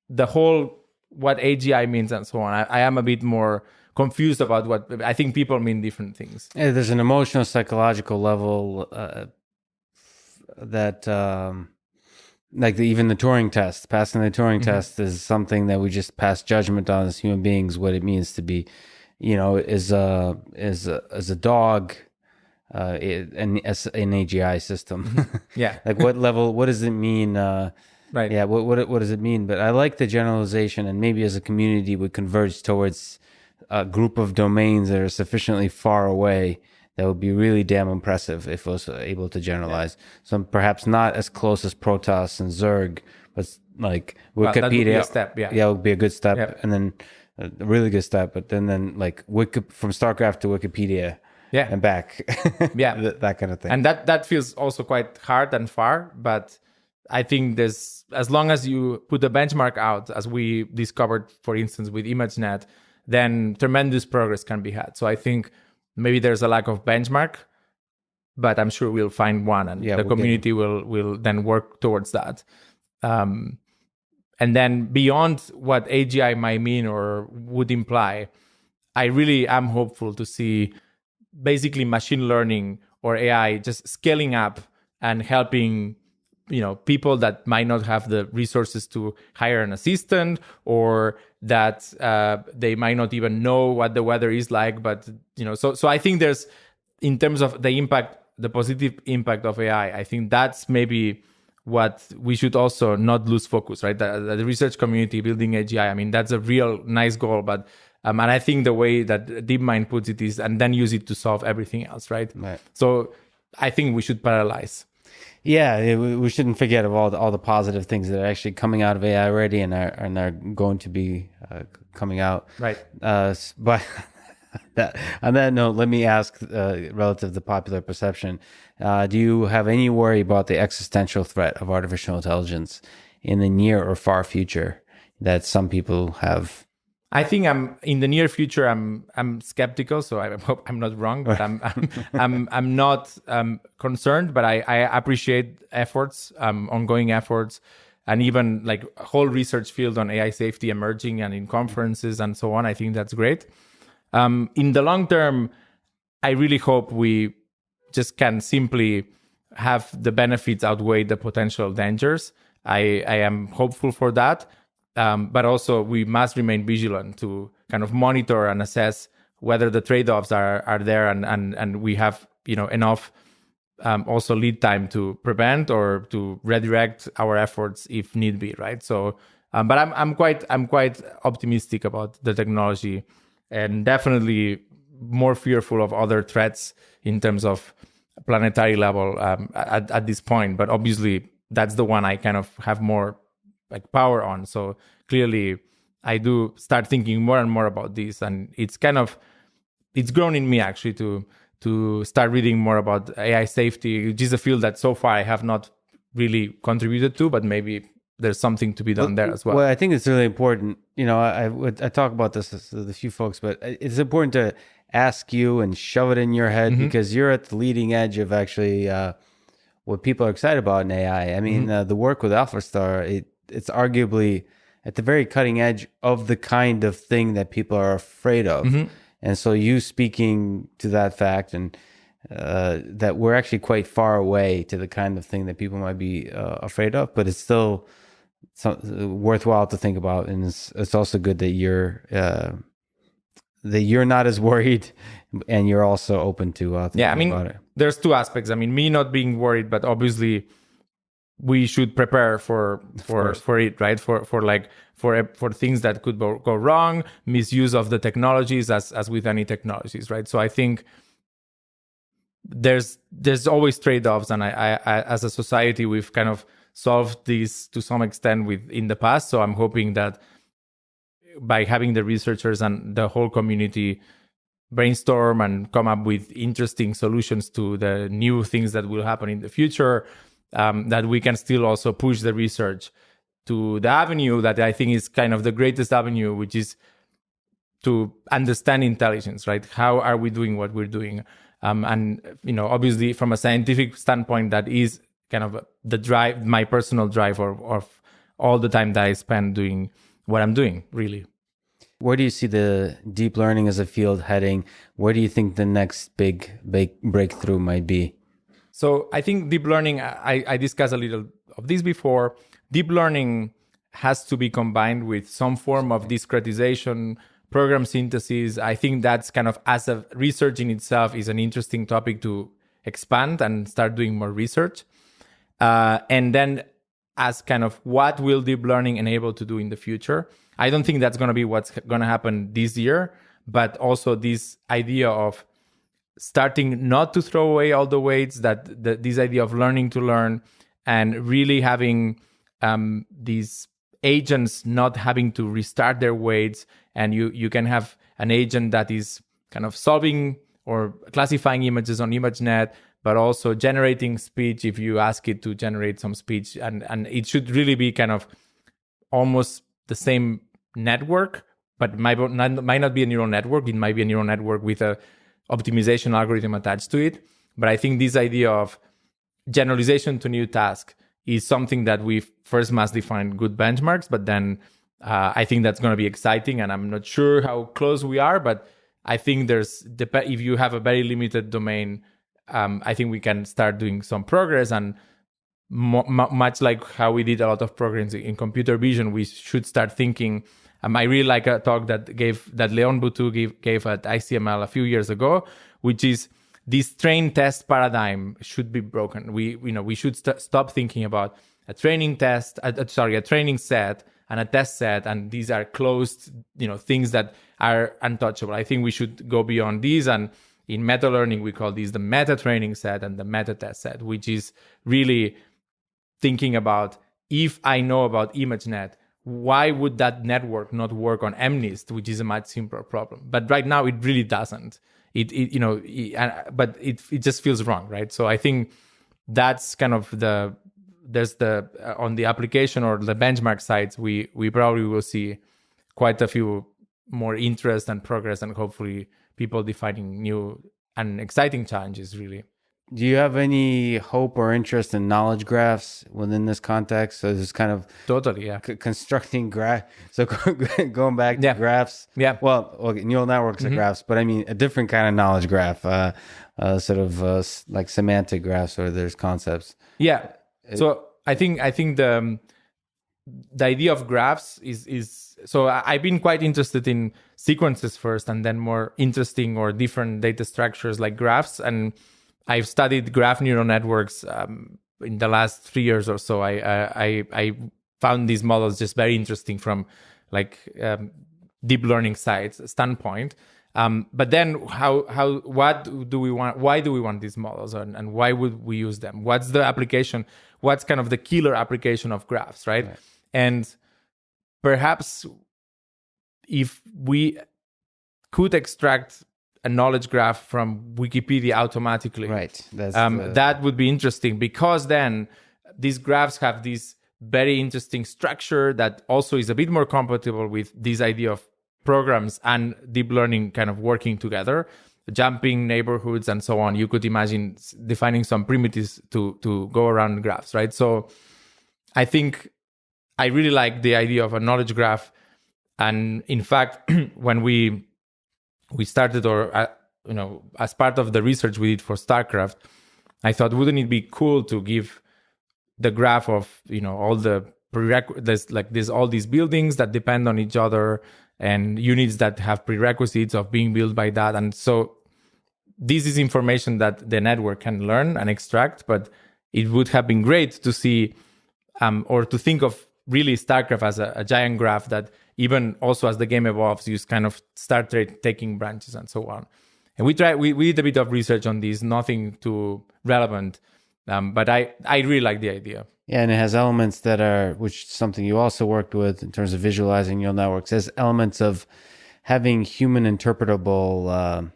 the whole what AGI means and so on, I am a bit more confused about what I think people mean different things. Yeah, there's an emotional, psychological level that like even the Turing test, passing the Turing test is something that we just pass judgment on as human beings, what it means to be, is a dog an AGI system. Yeah. Like what level? What does it mean? Right. Yeah. What does it mean? But I like the generalization, and maybe as a community would converge towards a group of domains that are sufficiently far away. That would be really damn impressive if it was able to generalize. So perhaps not as close as Protoss and Zerg, but like Well, Wikipedia. that would be a step, yeah. Yeah, it would be a good step, Yep. and then a really good step. But then like from StarCraft to Wikipedia, Yeah. and back, Yeah. that kind of thing. And that feels also quite hard and far, but I think there's, as long as you put the benchmark out, as we discovered, for instance, with ImageNet, then tremendous progress can be had. So I think maybe there's a lack of benchmark, but I'm sure we'll find one, and the community will then work towards that. And then beyond what AGI might mean or would imply, I really am hopeful to see basically machine learning or AI just scaling up and helping, people that might not have the resources to hire an assistant, or that they might not even know what the weather is like. But, so I think there's, in terms of the impact, the positive impact of AI, I think that's maybe what we should also not lose focus, right? The research community building AGI, I mean, that's a real nice goal, but and I think the way that DeepMind puts it is, and then use it to solve everything else, right? So I think we should parallelize. Yeah, we shouldn't forget of all the positive things that are actually coming out of AI already and are going to be coming out. Right. But on that note, let me ask, relative to popular perception, do you have any worry about the existential threat of artificial intelligence in the near or far future that some people have? I think in the near future. I'm skeptical, so I hope I'm not wrong. But I'm not concerned. But I appreciate efforts, ongoing efforts, and even like a whole research field on AI safety emerging and in conferences and so on. I think that's great. In the long term, I really hope we just can simply have the benefits outweigh the potential dangers. I am hopeful for that. But also we must remain vigilant to kind of monitor and assess whether the trade-offs are there, and we have enough also lead time to prevent or to redirect our efforts if need be, right? So, but I'm quite optimistic about the technology, and definitely more fearful of other threats in terms of planetary level at this point. But obviously that's the one I kind of have more like power on. So clearly I do start thinking more and more about this, and it's grown in me actually to start reading more about AI safety, which is a field that so far I have not really contributed to, but maybe there's something to be done there as well. Well, I think it's really important. I talk about this with a few folks, but it's important to ask you and shove it in your head, because you're at the leading edge of actually what people are excited about in AI. I mean, the work with AlphaStar, it's arguably at the very cutting edge of the kind of thing that people are afraid of. And so you speaking to that fact, and that we're actually quite far away to the kind of thing that people might be afraid of, but it's still worthwhile to think about. And it's also good that you're not as worried, and you're also open to thinking about it. There's two aspects. I mean, me not being worried, but obviously we should prepare for it, right? For things that could go wrong, misuse of the technologies, as with any technologies, right? So I think there's always trade-offs, and I as a society we've kind of solved these to some extent in the past. So I'm hoping that by having the researchers and the whole community brainstorm and come up with interesting solutions to the new things that will happen in the future, that we can still also push the research to the avenue that I think is kind of the greatest avenue, which is to understand intelligence, right? How are we doing what we're doing? And, obviously from a scientific standpoint, that is kind of the drive, my personal drive of all the time that I spend doing what I'm doing, really. Where do you see the deep learning as a field heading? Where do you think the next big breakthrough might be? So I think deep learning, I discussed a little of this before. Deep learning has to be combined with some form of discretization, program synthesis. I think that's kind of, as a research in itself, is an interesting topic to expand and start doing more research. And then as kind of what will deep learning enable to do in the future. I don't think that's going to be what's going to happen this year, but also this idea of starting not to throw away all the weights, this idea of learning to learn and really having these agents not having to restart their weights, and you can have an agent that is kind of solving or classifying images on ImageNet, but also generating speech if you ask it to generate some speech, and it should really be kind of almost the same network, but might not be a neural network. It might be a neural network with a optimization algorithm attached to it. But I think this idea of generalization to new task is something that we first must define good benchmarks, but then I think that's going to be exciting, and I'm not sure how close we are, but I think if you have a very limited domain, I think we can start doing some progress, and much like how we did a lot of progress in computer vision, we should start thinking. I really like a talk that Leon Boutou gave at ICML a few years ago, which is this train test paradigm should be broken. We should stop thinking about a training set and a test set, and these are closed, things that are untouchable. I think we should go beyond these, and in meta learning, we call these the meta training set and the meta test set, which is really thinking about, if I know about ImageNet, why would that network not work on MNIST, which is a much simpler problem? But right now, it really doesn't. But it just feels wrong, right? So I think that's kind of on the application or the benchmark sides, we probably will see quite a few more interest and progress, and hopefully people defining new and exciting challenges, really. Do you have any hope or interest in knowledge graphs within this context? So this kind of totally, yeah, constructing graph. So going back to graphs, yeah. Well, okay, neural networks are graphs, but I mean a different kind of knowledge graph, sort of like semantic graphs, or there's concepts. Yeah. So I think the idea of graphs is so I've been quite interested in sequences first, and then more interesting or different data structures like graphs. And I've studied graph neural networks in the last 3 years or so. I found these models just very interesting from deep learning standpoint. But then what do we want? Why do we want these models, and why would we use them? What's the application? What's kind of the killer application of graphs, right? And perhaps if we could extract a knowledge graph from Wikipedia automatically, right? That would be interesting, because then these graphs have this very interesting structure that also is a bit more compatible with this idea of programs and deep learning kind of working together, jumping neighborhoods and so on. You could imagine defining some primitives to go around graphs, right? So I think I really like the idea of a knowledge graph. And in fact, when we started, as part of the research we did for StarCraft, I thought, wouldn't it be cool to give the graph of, all the prerequisites, there's all these buildings that depend on each other and units that have prerequisites of being built by that. And so this is information that the network can learn and extract, but it would have been great to see or to think of really StarCraft as a giant graph that even also as the game evolves, you kind of start taking branches and so on. And we did a bit of research on this, nothing too relevant, but I really like the idea. Yeah, and it has elements which is something you also worked with in terms of visualizing neural networks, has elements of having human interpretable,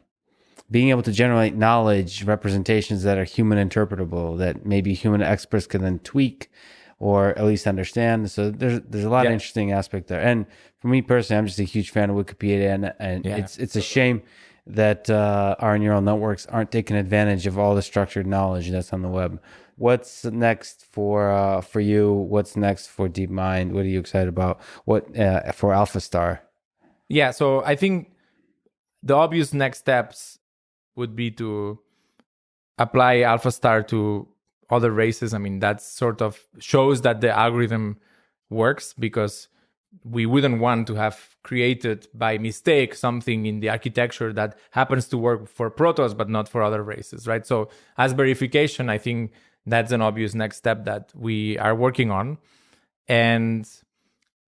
being able to generate knowledge representations that are human interpretable, that maybe human experts can then tweak or at least understand. So there's a lot of interesting aspect there. And for me personally, I'm just a huge fan of Wikipedia, and it's a shame that our neural networks aren't taking advantage of all the structured knowledge that's on the web. What's next for you? What's next for DeepMind? What are you excited about? What for AlphaStar? Yeah, so I think the obvious next steps would be to apply AlphaStar to other races. I mean, that sort of shows that the algorithm works, because we wouldn't want to have created by mistake something in the architecture that happens to work for Protoss but not for other races, right? So as verification, I think that's an obvious next step that we are working on. And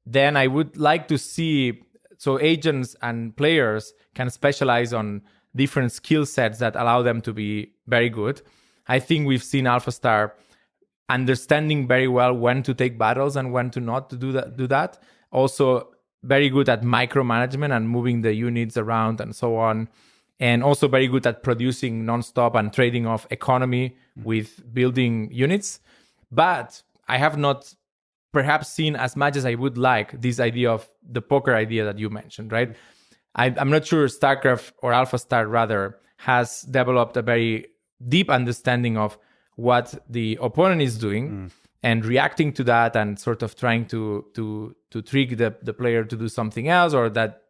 then I would like to see, so agents and players can specialize on different skill sets that allow them to be very good. I think we've seen AlphaStar understanding very well when to take battles and when to not to do that. Also very good at micromanagement and moving the units around and so on. And also very good at producing nonstop and trading off economy with building units. But I have not perhaps seen as much as I would like this idea of the poker idea that you mentioned, right? I'm not sure StarCraft or AlphaStar rather has developed a very deep understanding of what the opponent is doing and reacting to that and sort of trying to trick the player to do something else, or that,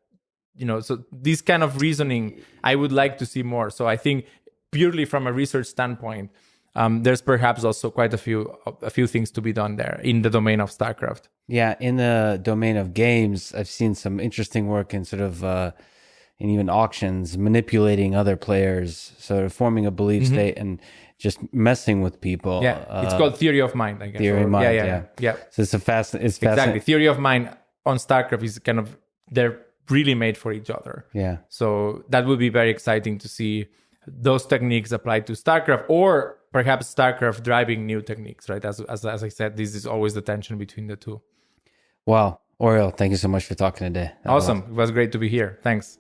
so this kind of reasoning I would like to see more. So I think purely from a research standpoint, there's perhaps also quite a few things to be done there in the domain of StarCraft. Yeah, in the domain of games, I've seen some interesting work in sort of in even auctions, manipulating other players, sort of forming a belief state and just messing with people. Yeah, it's called theory of mind, I guess. Theory of mind, yeah. So it's Exactly. fascinating. Theory of mind on StarCraft is kind of, they're really made for each other. Yeah. So that would be very exciting to see those techniques applied to StarCraft, or perhaps StarCraft driving new techniques, right? As I said, this is always the tension between the two. Wow. Oriol, thank you so much for talking today. Awesome. It was great to be here. Thanks.